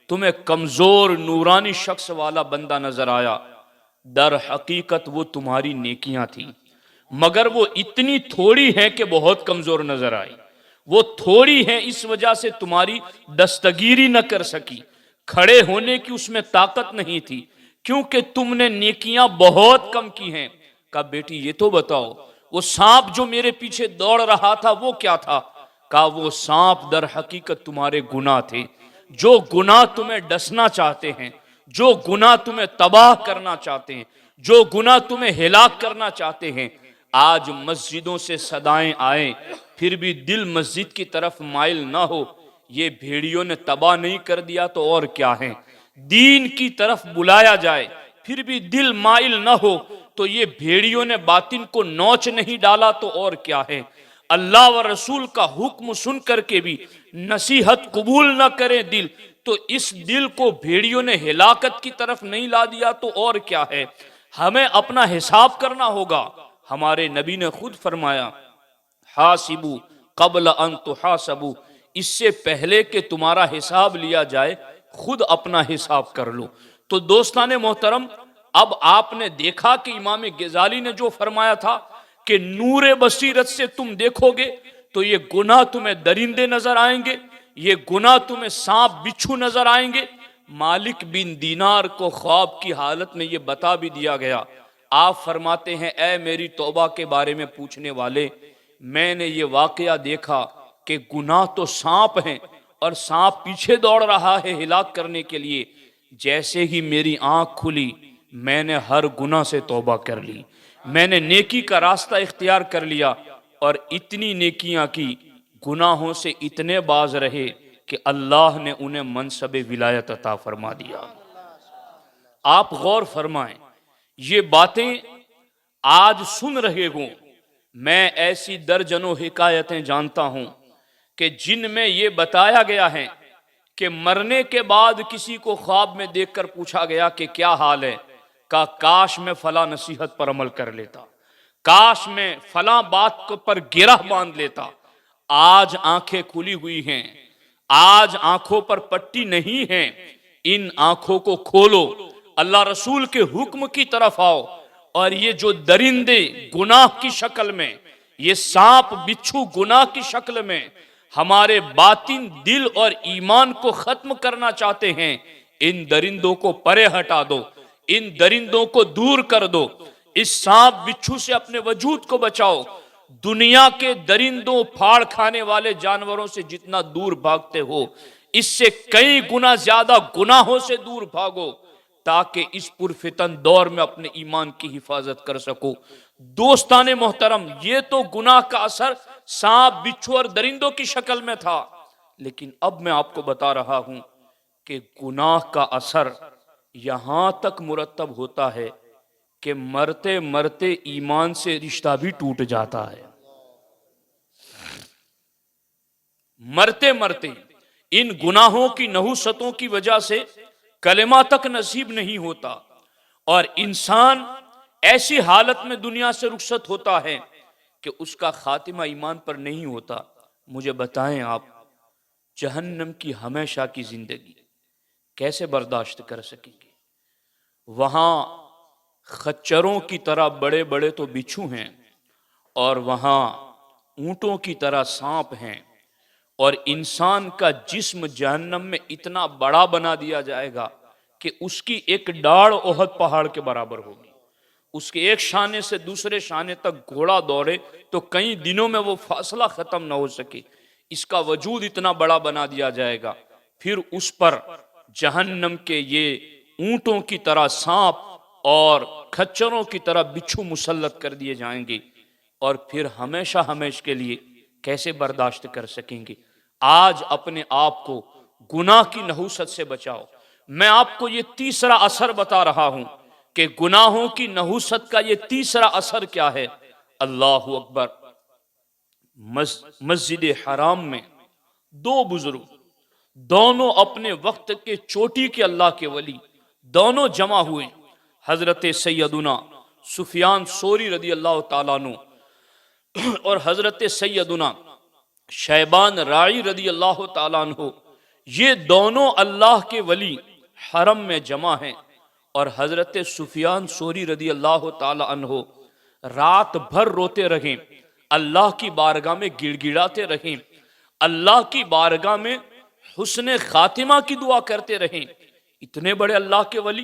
تمہیں کمزور نورانی شخص والا بندہ نظر آیا در حقیقت وہ تمہاری نیکیاں تھی، مگر وہ اتنی تھوڑی ہیں کہ بہت کمزور نظر آئی، وہ تھوڑی ہیں اس وجہ سے تمہاری دستگیری نہ کر سکی، کھڑے ہونے کی اس میں طاقت نہیں تھی کیونکہ تم نے نیکیاں بہت کم کی ہیں۔ کہا بیٹی یہ تو بتاؤ وہ سانپ جو میرے پیچھے دوڑ رہا تھا وہ کیا تھا؟ کہا وہ سانپ در حقیقت تمہارے گناہ تھے، جو گناہ تمہیں ڈسنا چاہتے ہیں، جو گناہ تمہیں تباہ کرنا چاہتے ہیں، جو گناہ تمہیں ہلاک کرنا چاہتے ہیں۔ آج مسجدوں سے صدائیں آئیں پھر بھی دل مسجد کی طرف مائل نہ ہو، یہ بھیڑیوں نے تباہ نہیں کر دیا تو اور کیا ہے؟ دین کی طرف بلایا جائے پھر بھی دل مائل نہ ہو تو یہ بھیڑیوں نے باطن کو نوچ نہیں ڈالا تو اور کیا ہے؟ اللہ و رسول کا حکم سن کر کے بھی نصیحت قبول نہ کریں دل تو اس دل کو بھیڑیوں نے ہلاکت کی طرف نہیں لا دیا تو اور کیا ہے؟ ہمیں اپنا حساب کرنا ہوگا۔ ہمارے نبی نے خود فرمایا حاسبو قبل ان تحاسبو، اس سے پہلے کہ تمہارا حساب لیا جائے خود اپنا حساب کر لو۔ تو دوستان محترم، اب آپ نے دیکھا کہ امام غزالی نے جو فرمایا تھا کہ نور بصیرت سے تم دیکھو گے تو یہ گناہ تمہیں درندے نظر آئیں گے، یہ گناہ تمہیں سانپ بچھو نظر آئیں گے۔ مالک بن دینار کو خواب کی حالت میں یہ بتا بھی دیا گیا۔ آپ فرماتے ہیں اے میری توبہ کے بارے میں پوچھنے والے، میں نے یہ واقعہ دیکھا کہ گناہ تو سانپ ہیں اور سانپ پیچھے دوڑ رہا ہے ہلاک کرنے کے لیے۔ جیسے ہی میری آنکھ کھلی میں نے ہر گناہ سے توبہ کر لی، میں نے نیکی کا راستہ اختیار کر لیا اور اتنی نیکیاں کی، گناہوں سے اتنے باز رہے کہ اللہ نے انہیں منصب ولایت عطا فرما دیا۔ آپ غور فرمائیں، یہ باتیں آج سن رہے ہوں، میں ایسی درجنوں حکایتیں جانتا ہوں کہ جن میں یہ بتایا گیا ہے کہ مرنے کے بعد کسی کو خواب میں دیکھ کر پوچھا گیا کہ کیا حال ہے، کہا کاش میں فلاں نصیحت پر عمل کر لیتا، کاش میں فلاں بات پر گرہ باندھ لیتا۔ آج آنکھیں کھلی ہوئی ہیں، آج آنکھوں پر پٹی نہیں ہے، ان آنکھوں کو کھولو، اللہ رسول کے حکم کی طرف آؤ، اور یہ جو درندے گناہ کی شکل میں، یہ سانپ بچھو گناہ کی شکل میں ہمارے باطن، دل اور ایمان کو ختم کرنا چاہتے ہیں، ان درندوں کو پرے ہٹا دو، ان درندوں کو دور کر دو، اس سانپ بچھو سے اپنے وجود کو بچاؤ۔ دنیا کے درندوں پھاڑ کھانے والے جانوروں سے جتنا دور بھاگتے ہو، اس سے کئی گنا زیادہ گناہوں سے دور بھاگو تاکہ اس پرفتن دور میں اپنے ایمان کی حفاظت کر سکو۔ دوستان محترم، یہ تو گناہ کا اثر سانپ بچھو اور درندوں کی شکل میں تھا، لیکن اب میں آپ کو بتا رہا ہوں کہ گناہ کا اثر یہاں تک مرتب ہوتا ہے کہ مرتے مرتے ایمان سے رشتہ بھی ٹوٹ جاتا ہے۔ مرتے مرتے ان گناہوں کی نحوستوں کی وجہ سے کلمہ تک نصیب نہیں ہوتا، اور انسان ایسی حالت میں دنیا سے رخصت ہوتا ہے کہ اس کا خاتمہ ایمان پر نہیں ہوتا۔ مجھے بتائیں آپ جہنم کی ہمیشہ کی زندگی کیسے برداشت کر سکیں گے؟ وہاں خچروں کی طرح بڑے بڑے تو بچھو ہیں، اور وہاں اونٹوں کی طرح سانپ ہیں، اور انسان کا جسم جہنم میں اتنا بڑا بنا دیا جائے گا کہ اس کی ایک ڈاڑ احد پہاڑ کے برابر ہوگی۔ اس کے ایک شانے سے دوسرے شانے تک گھوڑا دوڑے تو کئی دنوں میں وہ فاصلہ ختم نہ ہو سکے، اس کا وجود اتنا بڑا بنا دیا جائے گا۔ پھر اس پر جہنم کے یہ اونٹوں کی طرح سانپ اور کھچروں کی طرح بچھو مسلط کر دیے جائیں گے، اور پھر ہمیشہ ہمیشہ کے لیے کیسے برداشت کر سکیں گے؟ آج اپنے آپ کو گناہ کی نحوست سے بچاؤ۔ میں آپ کو یہ تیسرا اثر بتا رہا ہوں کہ گناہوں کی نحوست کا یہ تیسرا اثر کیا ہے۔ اللہ اکبر! مسجد حرام میں دو بزرگ، دونوں اپنے وقت کے چوٹی کے اللہ کے ولی، دونوں جمع ہوئے، حضرت سیدنا سفیان ثوری رضی اللہ تعالیٰ عنہ اور حضرت سیدنا شیبان راعی رضی اللہ تعالیٰ عنہ، یہ دونوں اللہ کے ولی حرم میں جمع ہیں، اور حضرت سفیان ثوری رضی اللہ تعالیٰ عنہ رات بھر روتے رہیں، اللہ کی بارگاہ میں گڑ گڑاتے رہیں، اللہ کی بارگاہ میں حسن خاتمہ کی دعا کرتے رہیں۔ اتنے بڑے اللہ کے ولی،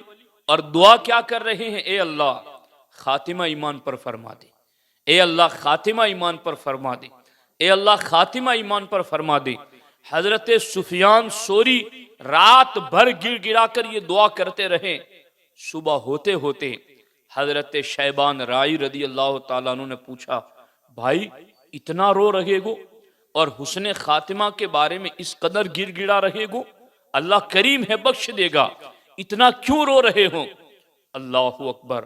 اور دعا کیا کر رہے ہیں؟ اے اللہ خاتمہ ایمان پر فرما دے، اے اللہ خاتمہ ایمان پر فرما دے، اے اللہ خاتمہ ایمان پر فرما دے۔ حضرت سفیان ثوری رات بھر گڑ گڑا کر یہ دعا کرتے رہے۔ صبح ہوتے ہوتے حضرت شیبان راعی رضی اللہ تعالیٰ عنہ نے پوچھا، بھائی اتنا رو رہے گو اور حسن خاتمہ کے بارے میں اس قدر گڑ گڑا رہے گو؟ اللہ کریم ہے، بخش دے گا، اتنا کیوں رو رہے ہو؟ اللہ اکبر!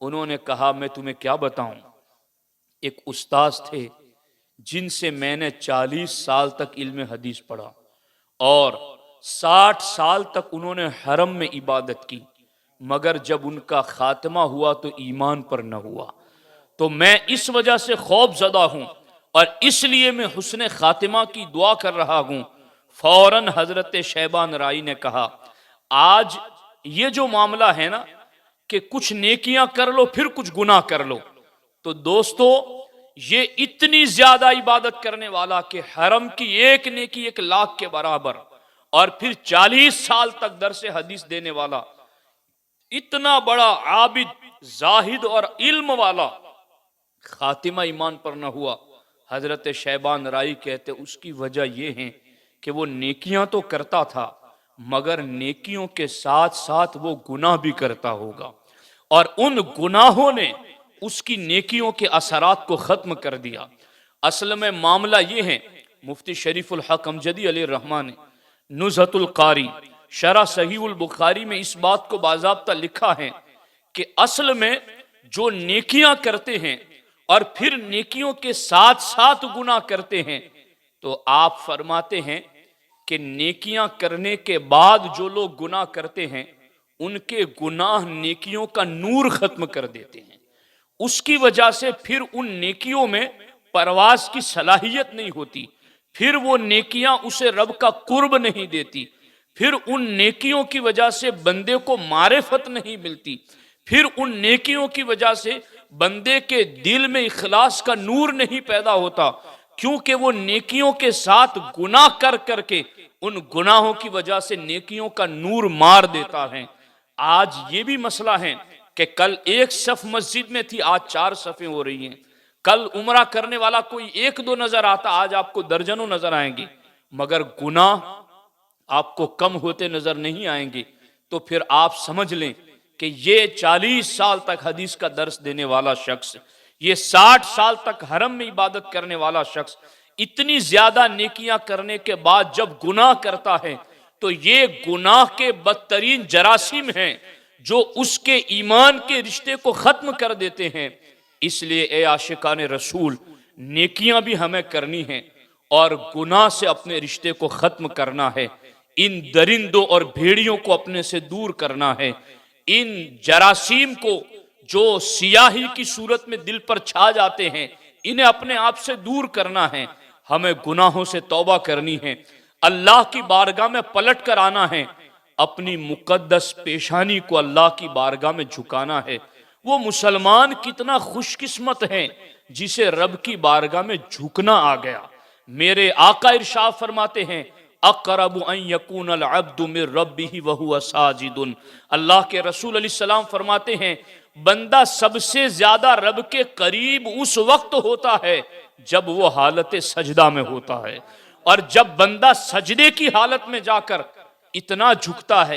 انہوں نے کہا میں تمہیں کیا بتاؤں، ایک استاذ تھے جن سے میں نے 40 سال تک علم حدیث پڑھا، اور 60 سال تک انہوں نے حرم میں عبادت کی، مگر جب ان کا خاتمہ ہوا تو ایمان پر نہ ہوا۔ تو میں اس وجہ سے خوف زدہ ہوں اور اس لیے میں حسن خاتمہ کی دعا کر رہا ہوں۔ فوراً حضرت شیبان رائی نے کہا، آج یہ جو معاملہ ہے نا کہ کچھ نیکیاں کر لو پھر کچھ گناہ کر لو، تو دوستو یہ اتنی زیادہ عبادت کرنے والا کہ حرم کی ایک نیکی 1,00,000 کے برابر، اور پھر 40 سال تک درس حدیث دینے والا، اتنا بڑا عابد زاہد اور علم والا، خاتمہ ایمان پر نہ ہوا۔ حضرت شیبان رائی کہتے اس کی وجہ یہ ہے کہ وہ نیکیاں تو کرتا تھا مگر نیکیوں کے ساتھ ساتھ وہ گناہ بھی کرتا ہوگا، اور ان گناہوں نے اس کی نیکیوں کے اثرات کو ختم کر دیا۔ اصل میں معاملہ یہ ہے، مفتی شریف الحق امجدی علیہ الرحمٰن نے نزہۃ القاری شرح صحیح البخاری میں اس بات کو باضابطہ لکھا ہے کہ اصل میں جو نیکیاں کرتے ہیں اور پھر نیکیوں کے ساتھ ساتھ گناہ کرتے ہیں، تو آپ فرماتے ہیں کہ نیکیاں کرنے کے بعد جو لوگ گناہ کرتے ہیں ان کے گناہ نیکیوں کا نور ختم کر دیتے ہیں، اس کی وجہ سے پھر ان نیکیوں میں پرواز کی صلاحیت نہیں ہوتی، پھر وہ نیکیاں اسے رب کا قرب نہیں دیتی، پھر ان نیکیوں کی وجہ سے بندے کو معرفت نہیں ملتی، پھر ان نیکیوں کی وجہ سے بندے کے دل میں اخلاص کا نور نہیں پیدا ہوتا، کیونکہ وہ نیکیوں کے ساتھ گناہ کر کر کے ان گناہوں کی وجہ سے نیکیوں کا نور مار دیتا ہے۔ آج یہ بھی مسئلہ ہے کہ کل ایک صف مسجد میں تھی، آج 4 صفیں ہو رہی ہیں، کل عمرہ کرنے والا کوئی 1-2 نظر آتا، آج آپ کو درجنوں نظر آئیں گے، مگر گناہ آپ کو کم ہوتے نظر نہیں آئیں گے۔ تو پھر آپ سمجھ لیں کہ یہ 40 سال تک حدیث کا درس دینے والا شخص، یہ 60 سال تک حرم میں عبادت کرنے والا شخص، اتنی زیادہ نیکیاں کرنے کے بعد جب گناہ کرتا ہے تو یہ گناہ کے بدترین جراثیم ہیں جو اس کے ایمان کے رشتے کو ختم کر دیتے ہیں۔ اس لیے اے عاشقان رسول، نیکیاں بھی ہمیں کرنی ہیں اور گناہ سے اپنے رشتے کو ختم کرنا ہے، ان درندوں اور بھیڑیوں کو اپنے سے دور کرنا ہے، ان جراثیم کو جو سیاہی کی صورت میں دل پر چھا جاتے ہیں انہیں اپنے آپ سے دور کرنا ہے، ہمیں گناہوں سے توبہ کرنی ہے، اللہ کی بارگاہ میں پلٹ کر آنا ہے، اپنی مقدس پیشانی کو اللہ کی بارگاہ میں جھکانا ہے۔ وہ مسلمان کتنا خوش قسمت ہے جسے رب کی بارگاہ میں جھکنا آ گیا۔ میرے آقا ارشاد فرماتے ہیں، اقرب ان یکون العبد من ربہ وہو ساجد۔ اللہ کے رسول علیہ السلام فرماتے ہیں، بندہ سب سے زیادہ رب کے قریب اس وقت ہوتا ہے جب وہ حالت سجدہ میں ہوتا ہے، اور جب بندہ سجدے کی حالت میں جا کر اتنا جھکتا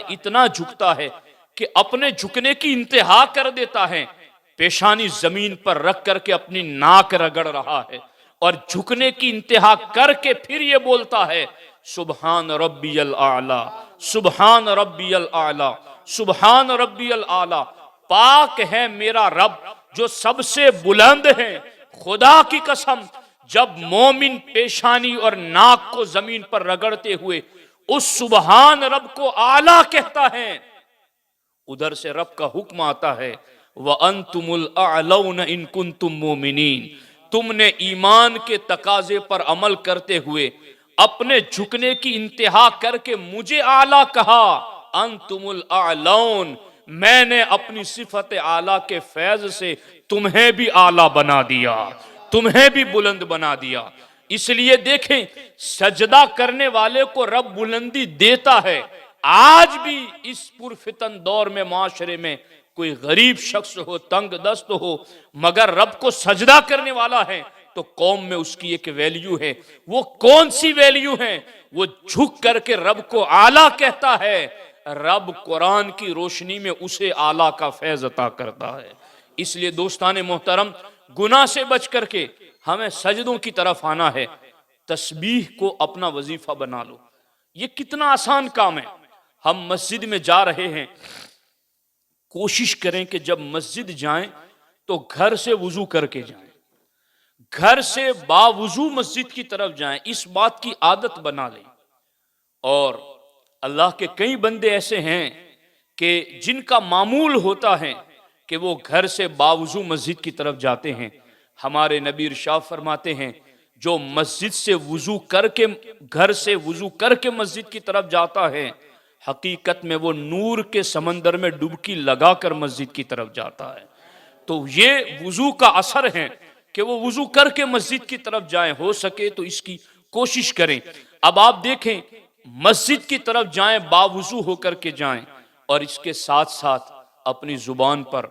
ہے کہ اپنے جھکنے کی انتہا کر دیتا ہے، پیشانی زمین پر رکھ کر کے اپنی ناک رگڑ رہا ہے اور جھکنے کی انتہا کر کے پھر یہ بولتا ہے، سبحان ربی الاعلی، سبحان ربی الاعلی، سبحان ربی الاعلی، پاک ہے میرا رب جو سب سے بلند ہے۔ خدا کی قسم، جب مومن پیشانی اور ناک کو زمین پر رگڑتے ہوئے اس سبحان رب کو اعلیٰ کہتا ہے، ادھر سے رب کا حکم آتا ہے، وَأَنْتُمُ الْأَعْلَوْنَ إِن كُنْتُم مُؤْمِنِينَ، تم نے ایمان کے تقاضے پر عمل کرتے ہوئے اپنے جھکنے کی انتہا کر کے مجھے اعلیٰ کہا، انتم الاعلون، میں نے اپنی صفت اعلیٰ کے فیض سے تمہیں بھی اعلیٰ بنا دیا، تمہیں بھی بلند بنا دیا۔ اس لیے دیکھیں، سجدہ کرنے والے کو رب بلندی دیتا ہے۔ آج بھی اس پرفتن دور میں معاشرے میں کوئی غریب شخص ہو، تنگ دست ہو، مگر رب کو سجدہ کرنے والا ہے تو قوم میں اس کی ایک ویلیو ہے۔ وہ کون سی ویلیو ہے؟ وہ جھک کر کے رب کو اعلیٰ کہتا ہے، رب قرآن کی روشنی میں اسے اعلیٰ کا فیض عطا کرتا ہے۔ اس لیے دوستان محترم، گناہ سے بچ کر کے ہمیں سجدوں کی طرف آنا ہے۔ تسبیح کو اپنا وظیفہ بنا لو، یہ کتنا آسان کام ہے۔ ہم مسجد میں جا رہے ہیں، کوشش کریں کہ جب مسجد جائیں تو گھر سے وضو کر کے جائیں، گھر سے باوضو مسجد کی طرف جائیں، اس بات کی عادت بنا لیں۔ اور اللہ کے کئی بندے ایسے ہیں کہ جن کا معمول ہوتا ہے کہ وہ گھر سے باوضو مسجد کی طرف جاتے ہیں. ہمارے نبی ارشاد فرماتے ہیں جو مسجد سے وضو کر کے گھر سے وضو کر کے مسجد کی طرف جاتا ہے حقیقت میں وہ نور کے سمندر میں ڈبکی لگا کر مسجد کی طرف جاتا ہے. تو یہ وضو کا اثر ہے کہ وہ وضو کر کے مسجد کی طرف جائیں. ہو سکے تو اس کی کوشش کریں. اب آپ دیکھیں مسجد کی طرف جائیں باوضو ہو کر کے جائیں اور اس کے ساتھ ساتھ اپنی زبان پر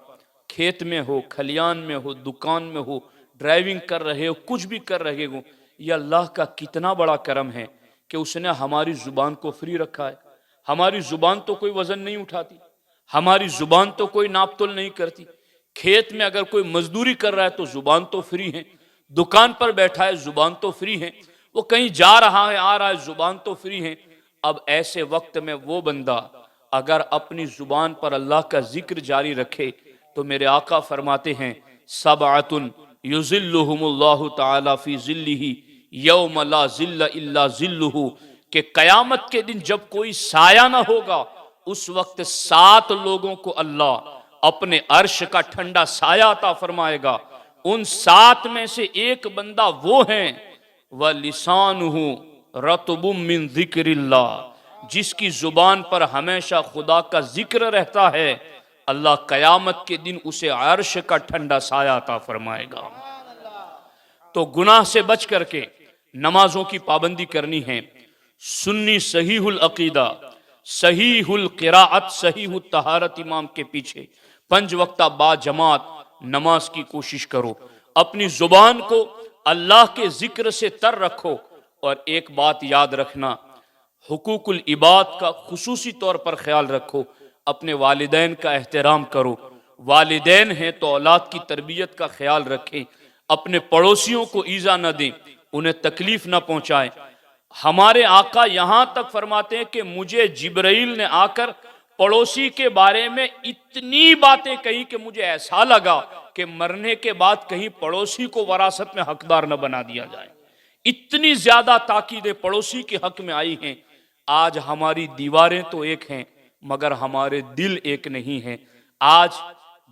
کھیت میں ہو کھلیان میں ہو دکان میں ہو ڈرائیونگ کر رہے ہو کچھ بھی کر رہے ہو یہ اللہ کا کتنا بڑا کرم ہے کہ اس نے ہماری زبان کو فری رکھا ہے. ہماری زبان تو کوئی وزن نہیں اٹھاتی, ہماری زبان تو کوئی ناپ تول نہیں کرتی. کھیت میں اگر کوئی مزدوری کر رہا ہے تو زبان تو فری ہے, دکان پر بیٹھا ہے زبان تو فری ہے, وہ کہیں جا رہا ہے آ رہا ہے زبان تو فری ہے. اب ایسے وقت میں وہ بندہ اگر اپنی زبان پر اللہ کا ذکر جاری رکھے تو میرے آقا فرماتے ہیں سبعۃ یظلھم اللہ تعالی فی ظلہ یوم لا ظل الا ظلہ, کہ قیامت کے دن جب کوئی سایہ نہ ہوگا اس وقت 7 لوگوں کو اللہ اپنے عرش کا ٹھنڈا سایہ عطا فرمائے گا. ان 7 میں سے ایک بندہ وہ ہیں وَلِسَانُهُ رَطْبٌ مِّن ذِكْرِ اللَّهِ, جس کی زبان پر ہمیشہ خدا کا ذکر رہتا ہے اللہ قیامت کے دن اسے عرش کا ٹھنڈا سایہ عطا فرمائے گا. تو گناہ سے بچ کر کے نمازوں کی پابندی کرنی ہے. سنی صحیح العقیدہ صحیح القراءت صحیح الطہارت امام کے پیچھے 5 وقتہ با جماعت نماز کی کوشش کرو. اپنی زبان کو اللہ کے ذکر سے تر رکھو. اور ایک بات یاد رکھنا حقوق العباد کا خصوصی طور پر خیال رکھو. اپنے والدین کا احترام کرو. والدین ہیں تو اولاد کی تربیت کا خیال رکھیں. اپنے پڑوسیوں کو ایذا نہ دیں, انہیں تکلیف نہ پہنچائیں. ہمارے آقا یہاں تک فرماتے ہیں کہ مجھے جبرائیل نے آ کر پڑوسی کے بارے میں اتنی باتیں کہی کہ مجھے ایسا لگا کہ مرنے کے بعد کہیں پڑوسی کو وراثت میں حقدار نہ بنا دیا جائے. اتنی زیادہ تاکیدیں پڑوسی کے حق میں آئی ہیں. آج ہماری دیواریں تو ایک ہیں مگر ہمارے دل ایک نہیں ہیں. آج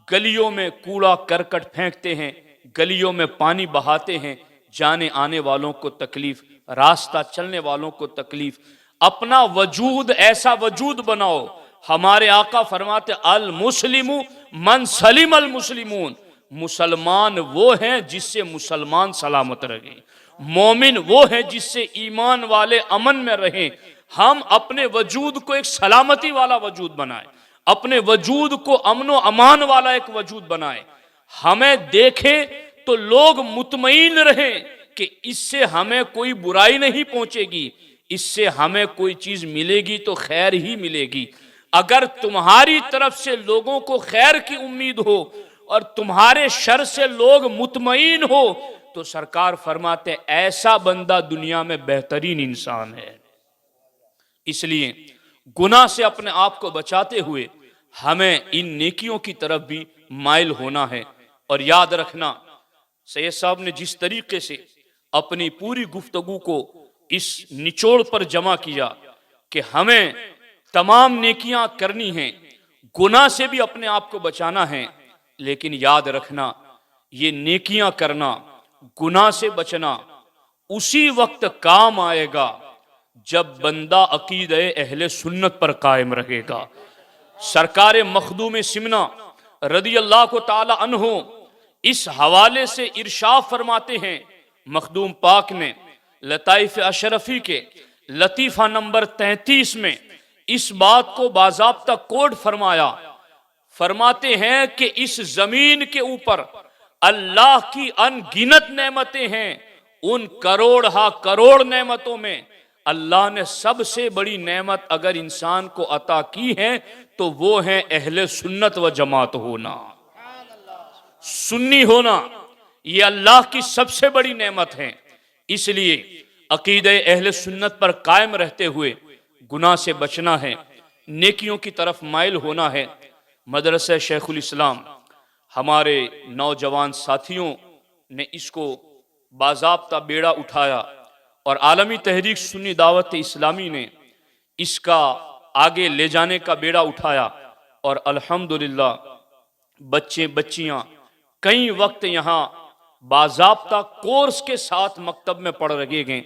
گلیوں میں کوڑا کرکٹ پھینکتے ہیں, گلیوں میں پانی بہاتے ہیں, جانے آنے والوں کو تکلیف, راستہ چلنے والوں کو تکلیف. اپنا وجود ایسا وجود بناؤ. ہمارے آقا فرماتے المسلم من سلم المسلمون, مسلمان وہ ہیں جس سے مسلمان سلامت رہیں, مومن وہ ہیں جس سے ایمان والے امن میں رہیں. ہم اپنے وجود کو ایک سلامتی والا وجود بنائیں, اپنے وجود کو امن و امان والا ایک وجود بنائیں. ہمیں دیکھیں تو لوگ مطمئن رہیں کہ اس سے ہمیں کوئی برائی نہیں پہنچے گی, اس سے ہمیں کوئی چیز ملے گی تو خیر ہی ملے گی. اگر تمہاری طرف سے لوگوں کو خیر کی امید ہو اور تمہارے شر سے لوگ مطمئن ہو تو سرکار فرماتے ایسا بندہ دنیا میں بہترین انسان ہے. اس لیے گناہ سے اپنے آپ کو بچاتے ہوئے ہمیں ان نیکیوں کی طرف بھی مائل ہونا ہے. اور یاد رکھنا سید صاحب نے جس طریقے سے اپنی پوری گفتگو کو اس نچوڑ پر جمع کیا کہ ہمیں تمام نیکیاں کرنی ہیں, گناہ سے بھی اپنے آپ کو بچانا ہے, لیکن یاد رکھنا یہ نیکیاں کرنا گناہ سے بچنا اسی وقت کام آئے گا جب بندہ عقیدہ اہل سنت پر قائم رہے گا. سرکار مخدوم سمنا رضی اللہ کو تعالی عنہ اس حوالے سے ارشاد فرماتے ہیں, مخدوم پاک نے لطائف اشرفی کے لطیفہ نمبر 33 میں اس بات کو باضابطہ کوڈ فرمایا. فرماتے ہیں کہ اس زمین کے اوپر اللہ کی ان گنت نعمتیں ہیں, ان کروڑ ہا کروڑ نعمتوں میں اللہ نے سب سے بڑی نعمت اگر انسان کو عطا کی ہے تو وہ ہے اہل سنت و جماعت ہونا, سنی ہونا. یہ اللہ کی سب سے بڑی نعمت ہے. اس لیے عقیدہ اہل سنت پر قائم رہتے ہوئے گناہ سے بچنا ہے, نیکیوں کی طرف مائل ہونا ہے. مدرسہ شیخ الاسلام ہمارے نوجوان ساتھیوں نے اس کو باضابطہ بیڑا اٹھایا اور عالمی تحریک سنی دعوت اسلامی نے اس کا آگے لے جانے کا بیڑا اٹھایا، اور الحمدللہ بچے بچیاں کئی وقت یہاں باضابطہ کورس کے ساتھ مکتب میں پڑھ رہے گئے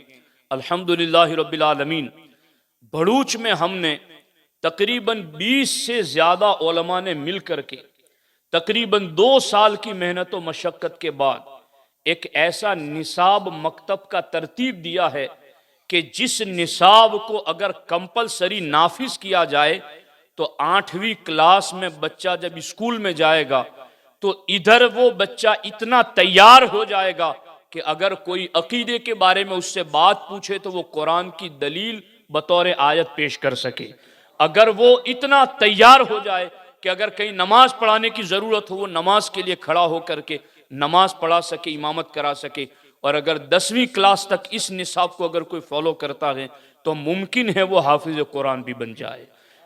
الحمدللہ رب العالمین۔ بھڑوچ میں ہم نے تقریباً 20 سے زیادہ علماء نے مل کر کے تقریباً 2 سال کی محنت و مشقت کے بعد ایک ایسا نصاب مکتب کا ترتیب دیا ہے کہ جس نصاب کو اگر کمپلسری نافذ کیا جائے تو 8ویں کلاس میں بچہ جب اسکول میں جائے گا تو ادھر وہ بچہ اتنا تیار ہو جائے گا کہ اگر کوئی عقیدے کے بارے میں اس سے بات پوچھے تو وہ قرآن کی دلیل بطور آیت پیش کر سکے، اگر وہ اتنا تیار ہو جائے کہ اگر کہیں نماز پڑھانے کی ضرورت ہو وہ نماز کے لیے کھڑا ہو کر کے نماز پڑھا سکے، امامت کرا سکے، اور اگر 10ویں کلاس تک اس نصاب کو اگر کوئی فالو کرتا ہے تو ممکن ہے وہ حافظ قرآن بھی بن جائے۔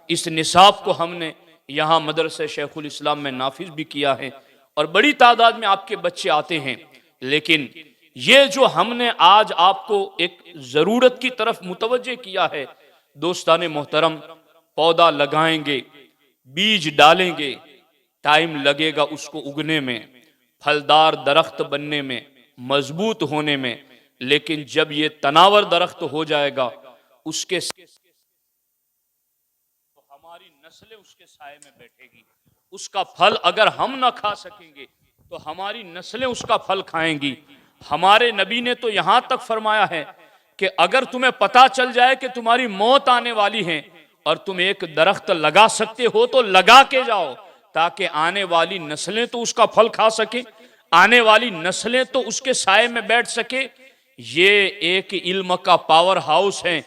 اس نصاب کو ہم نے یہاں مدرسہ شیخ الاسلام میں نافذ بھی کیا ہے، اور بڑی تعداد میں آپ کے بچے آتے ہیں، لیکن یہ جو ہم نے آج آپ کو ایک ضرورت کی طرف متوجہ کیا ہے، دوستان محترم، پودا لگائیں گے، بیج ڈالیں گے، ٹائم لگے گا اس کو اگنے میں، پھلدار درخت بننے میں، مضبوط ہونے میں، لیکن جب یہ تناور درخت ہو جائے گا اس کے تو ہماری نسلیں اس کے سائے میں بیٹھے گی، اس کا پھل اگر ہم نہ کھا سکیں گے تو ہماری نسلیں اس کا پھل کھائیں گی۔ ہمارے نبی نے تو یہاں تک فرمایا ہے کہ اگر تمہیں پتا چل جائے کہ تمہاری موت آنے والی ہے اور تم ایک درخت لگا سکتے ہو تو لگا کے جاؤ، تاکہ آنے والی نسلیں تو اس کا پھل کھا سکیں، آنے والی نسلیں تو اس کے سائے میں بیٹھ سکے۔ یہ ایک علم کا پاور ہاؤس ہے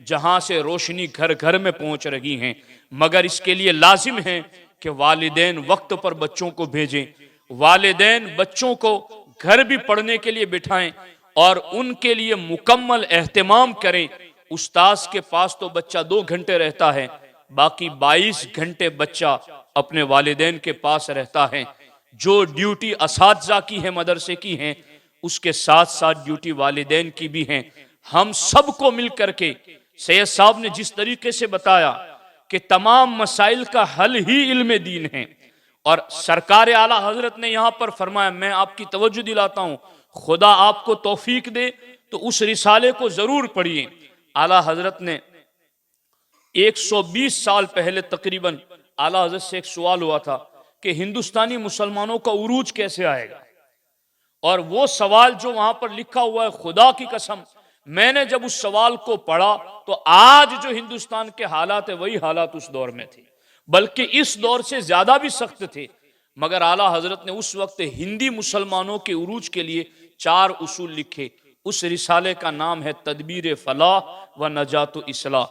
جہاں سے روشنی گھر گھر میں پہنچ رہی ہیں، مگر اس کے لیے لازم ہے کہ والدین وقت پر بچوں کو بھیجیں، والدین بچوں کو گھر بھی پڑھنے کے لیے بٹھائیں اور ان کے لیے مکمل اہتمام کریں۔ استاذ کے پاس تو بچہ 2 گھنٹے رہتا ہے، باقی 22 گھنٹے بچہ اپنے والدین کے پاس رہتا ہے۔ جو ڈیوٹی اساتذہ کی ہے، مدرسے کی ہیں، اس کے ساتھ ساتھ ڈیوٹی والدین کی بھی ہیں۔ ہم سب کو مل کر کے سید صاحب نے جس طریقے سے بتایا کہ تمام مسائل کا حل ہی علم دین ہے، اور سرکار اعلیٰ حضرت نے یہاں پر فرمایا، میں آپ کی توجہ دلاتا ہوں، خدا آپ کو توفیق دے تو اس رسالے کو ضرور پڑھیے۔ اعلیٰ حضرت نے 120 سال پہلے تقریباً اعلیٰ حضرت سے ایک سوال ہوا تھا کہ ہندوستانی مسلمانوں کا عروج کیسے آئے گا، اور وہ سوال جو وہاں پر لکھا ہوا ہے، خدا کی قسم میں نے جب اس سوال کو پڑھا تو آج جو ہندوستان کے حالات ہیں وہی حالات اس دور میں تھے، بلکہ اس دور سے زیادہ بھی سخت تھے، مگر اعلیٰ حضرت نے اس وقت ہندی مسلمانوں کے عروج کے لیے 4 اصول لکھے۔ اس رسالے کا نام ہے تدبیر فلاح و نجات و اصلاح۔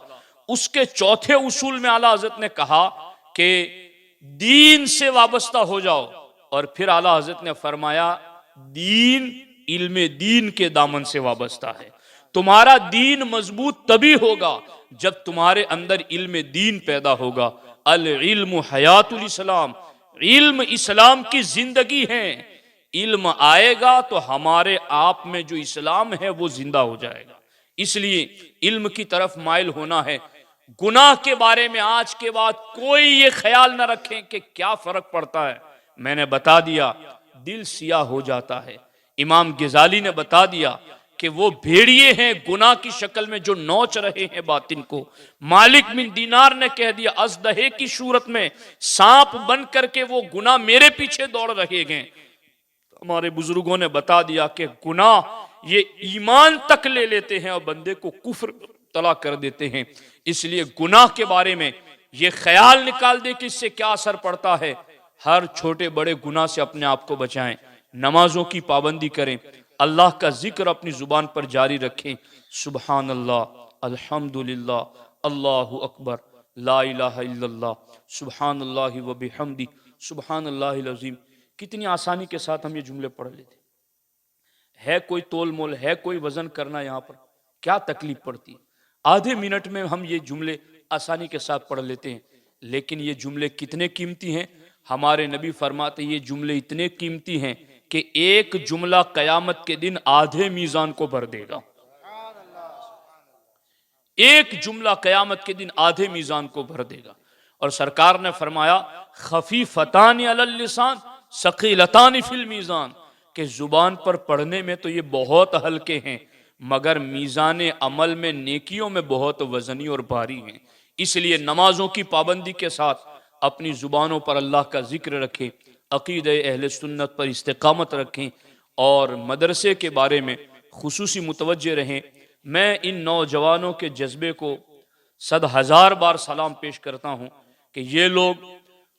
اس کے چوتھے اصول میں اعلیٰ حضرت نے کہا کہ دین سے وابستہ ہو جاؤ، اور پھر اعلیٰ حضرت نے فرمایا دین علم دین کے دامن سے وابستہ ہے، تمہارا دین مضبوط تبھی ہوگا جب تمہارے اندر علم دین پیدا ہوگا۔ العلم حیات الاسلام، علم اسلام کی زندگی ہے، علم آئے گا تو ہمارے آپ میں جو اسلام ہے وہ زندہ ہو جائے گا۔ اس لیے علم کی طرف مائل ہونا ہے۔ گناہ کے بارے میں آج کے بعد کوئی یہ خیال نہ رکھیں کہ کیا فرق پڑتا ہے، میں نے بتا دیا دل سیاہ ہو جاتا ہے۔ امام غزالی نے بتا دیا کہ وہ بھیڑیے ہیں گناہ کی شکل میں جو نوچ رہے ہیں باطن کو۔ مالک بن دینار نے کہہ دیا ازدہے کی صورت میں سانپ بن کر کے وہ گناہ میرے پیچھے دوڑ رہے ہیں۔ ہمارے بزرگوں نے بتا دیا کہ گناہ یہ ایمان تک لے لیتے ہیں اور بندے کو کفر تلا کر دیتے ہیں۔ اس لیے گناہ کے بارے میں یہ خیال نکال دے کہ اس سے کیا اثر پڑتا ہے، ہر چھوٹے بڑے گناہ سے اپنے آپ کو بچائیں، نمازوں کی پابندی کریں، اللہ کا ذکر اپنی زبان پر جاری رکھیں، سبحان اللہ، الحمدللہ، اللہ اکبر، لا الہ الا اللہ، سبحان اللہ و بحمدہ، سبحان اللہ العظیم۔ کتنی آسانی کے ساتھ ہم یہ جملے پڑھ لیتے ہے، کوئی تول مول ہے، کوئی وزن کرنا، یہاں پر کیا تکلیف پڑتی ہے؟ آدھے منٹ میں ہم یہ جملے آسانی کے ساتھ پڑھ لیتے ہیں، لیکن یہ جملے کتنے قیمتی ہیں؟ ہمارے نبی فرماتے یہ جملے اتنے قیمتی ہیں کہ ایک جملہ قیامت کے دن آدھے میزان کو بھر دے گا۔ ایک جملہ قیامت کے دن آدھے میزان کو بھر دے گا۔ اور سرکار نے فرمایا خفیفتان علی اللسان ثقیلتان فی المیزان، کہ زبان پر پڑھنے میں تو یہ بہت ہلکے ہیں مگر میزان عمل میں نیکیوں میں بہت وزنی اور بھاری ہیں۔ اس لیے نمازوں کی پابندی کے ساتھ اپنی زبانوں پر اللہ کا ذکر رکھیں، عقیدہ اہل سنت پر استقامت رکھیں اور مدرسے کے بارے میں خصوصی متوجہ رہیں۔ میں ان نوجوانوں کے جذبے کو 100,000 بار سلام پیش کرتا ہوں کہ یہ لوگ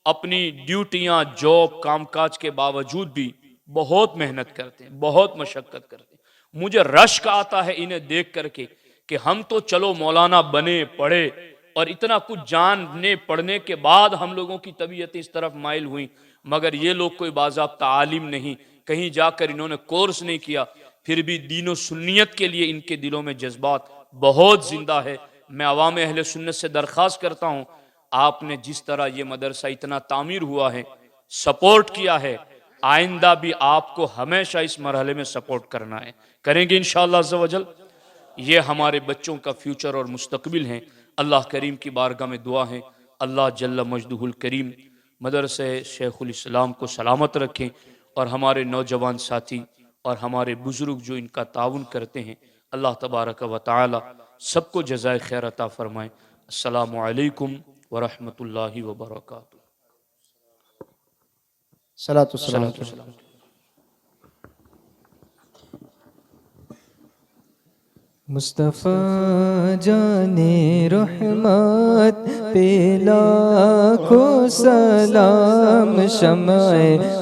اپنی ڈیوٹیاں، جاب، کام کاج کے باوجود بھی بہت محنت کرتے ہیں، بہت مشقت کرتے ہیں۔ مجھے رشک آتا ہے انہیں دیکھ کر کے کہ ہم تو چلو مولانا بنے، پڑھے، اور اتنا کچھ جاننے پڑھنے کے بعد ہم لوگوں کی طبیعت اس طرف مائل ہوئی، مگر یہ لوگ کوئی باضابطہ عالم نہیں، کہیں جا کر انہوں نے کورس نہیں کیا، پھر بھی دین و سنیت کے لیے ان کے دلوں میں جذبات بہت زندہ ہے۔ میں عوام اہل سنت سے درخواست کرتا ہوں، آپ نے جس طرح یہ مدرسہ اتنا تعمیر ہوا ہے، سپورٹ کیا ہے، آئندہ بھی آپ کو ہمیشہ اس مرحلے میں سپورٹ کرنا ہے، کریں گے انشاءاللہ عز و جل۔ یہ ہمارے بچوں کا فیوچر اور مستقبل ہیں۔ اللہ کریم کی بارگاہ میں دعا ہے اللہ جل مجدہ الکریم مدرسہ شیخ الاسلام کو سلامت رکھیں، اور ہمارے نوجوان ساتھی اور ہمارے بزرگ جو ان کا تعاون کرتے ہیں، اللہ تبارک و تعالی سب کو جزائے خیر عطا فرمائیں۔ السلام علیکم ورحمۃ اللہ وبرکاتہ۔ صلاۃ والسلام۔ مصطفیٰ جان رحمت پہ لاکھوں سلام، شمع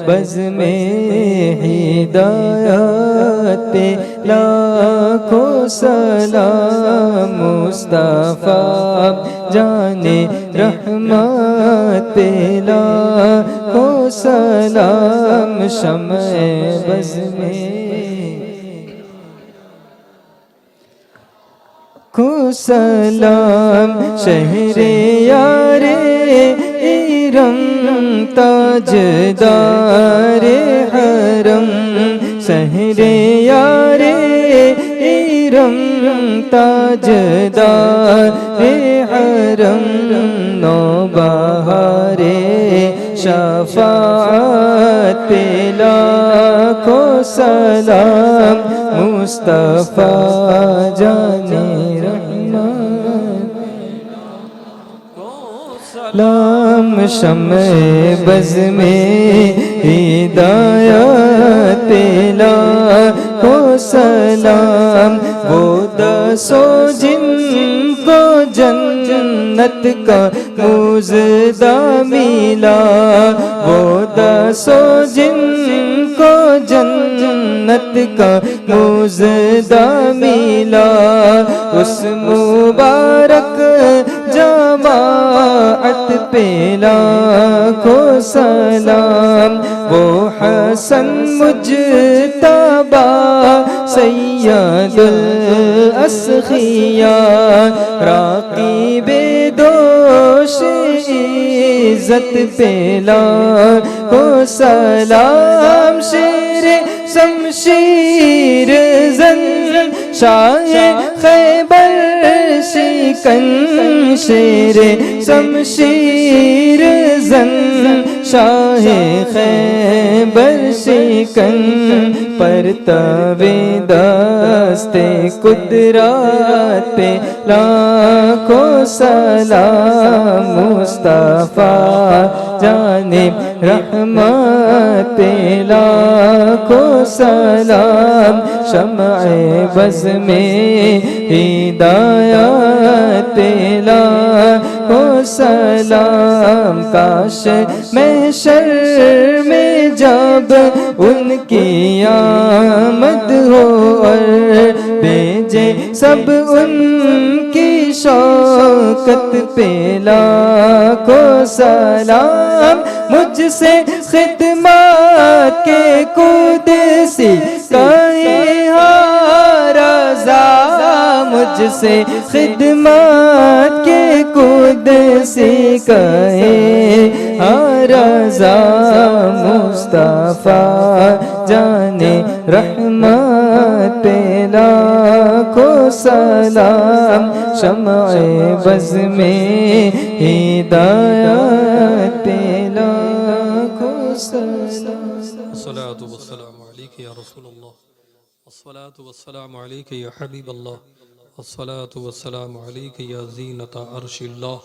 بز میں ہدایت پہ لاکھوں سلام، مصطفیٰ جان رحمت پہ لاکھوں سلام، شمع بز میں کو سلام، شہر یار ارم تاجدار حرم، شہر یار ارم تاجدار حرم، نوبہار شفاعت پہ لاکھوں سلام، مصطفیٰ جان سلام، شمع بز میں ہدایت لاکھوں سلام، وہ دسو جن کو جنت کا مزدہ ملا، وہ دسو جن کو جنت کا مزدہ ملا، اس مبارک جماعت پہ لاکھوں سلام، وہ حسن مجتبی سید الاسخیاء، راقب دوش عزت پہ لاکھوں سلام، شیر شمشیر زن شاہ خیبر شکن، شیر شمشیر زن شاہ خیبر شکن، پرتاب دست قدرت پہ لاکھوں سلام، مصطفیٰ جان رحمت پہ لاکھوں سلام، شمع بز میں ہدایت پہ لاکھوں سلام، کاش محشر میں جب ان کی آمد ہو اور بھیجے سب ان کی شوکت پہ لاکھوں سلام، مجھ سے خدمات کے قدسی کہیں رضا، مجھ سے خدمات کے قدسی کہیں رضا، مصطفیٰ جان رحمت پہ لاکھوں لاکھوں سلام، شمع بز میں ہدایت پہ لاکھوں سلام۔ الصلاة والسلام عليك يا رسول الله، الصلاة والسلام عليك يا حبيب الله، الصلاة والسلام عليك يا زينة عرش الله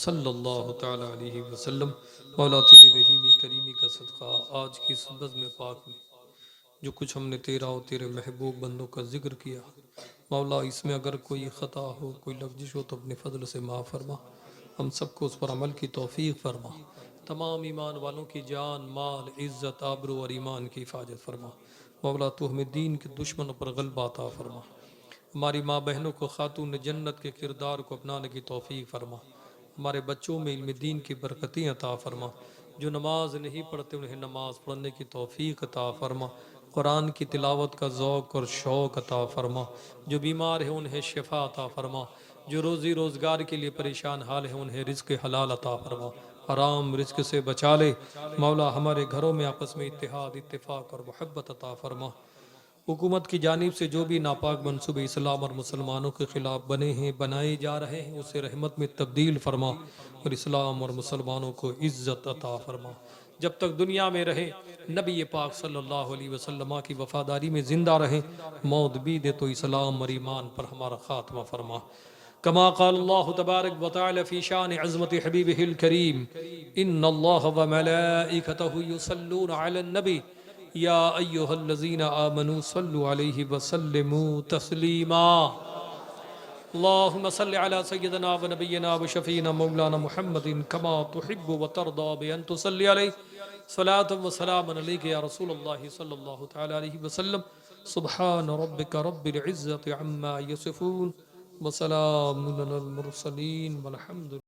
صلی اللہ تعالی علیہ وسلم۔ مولا تیری رحیمی کریمی کا صدقہ آج کی اس بزم پاک میں جو کچھ ہم نے تیرا اور تیرے محبوب بندوں کا ذکر کیا، مولا اس میں اگر کوئی خطا ہو، کوئی لغزش ہو تو اپنے فضل سے معاف فرما، ہم سب کو اس پر عمل کی توفیق فرما، تمام ایمان والوں کی جان، مال، عزت، آبرو اور ایمان کی حفاظت فرما۔ مولا تو ہمیں دین کے دشمنوں پر غلبہ عطا فرما، ہماری ماں بہنوں کو خاتون جنت کے کردار کو اپنانے کی توفیق فرما، ہمارے بچوں میں علم دین کی برکتیں عطا فرما، جو نماز نہیں پڑھتے انہیں نماز پڑھنے کی توفیق عطا فرما، قرآن کی تلاوت کا ذوق اور شوق عطا فرما، جو بیمار ہیں انہیں شفا عطا فرما، جو روزی روزگار کے لیے پریشان حال ہیں انہیں رزق حلال عطا فرما، حرام رزق سے بچا لے مولا، ہمارے گھروں میں آپس میں اتحاد، اتفاق اور محبت عطا فرما۔ حکومت کی جانب سے جو بھی ناپاک منصوبے اسلام اور مسلمانوں کے خلاف بنے ہیں، بنائے جا رہے ہیں، اسے رحمت میں تبدیل فرما اور اسلام اور مسلمانوں کو عزت عطا فرما۔ جب تک دنیا میں رہے نبی پاک صلی اللہ علیہ وسلم کی وفاداری میں زندہ رہیں، موت بھی دے تو اسلام اور ایمان پر ہمارا خاتمہ فرما۔ كما قال الله تبارك وتعالى في شان عظمة حبيبه الكريم إن الله وملائكته يصلون على النبي يا أيها الذين آمنوا صلوا عليه وسلموا تسليما اللهم صل على سيدنا ونبينا وشفينا مولانا محمد كما تحب وترضى بأن تصلي عليه صلاة وسلام عليك يا رسول الله صلى الله تعالى عليه وسلم سبحان ربك رب العزة عما يصفون وسلام على المرسلين والحمد لله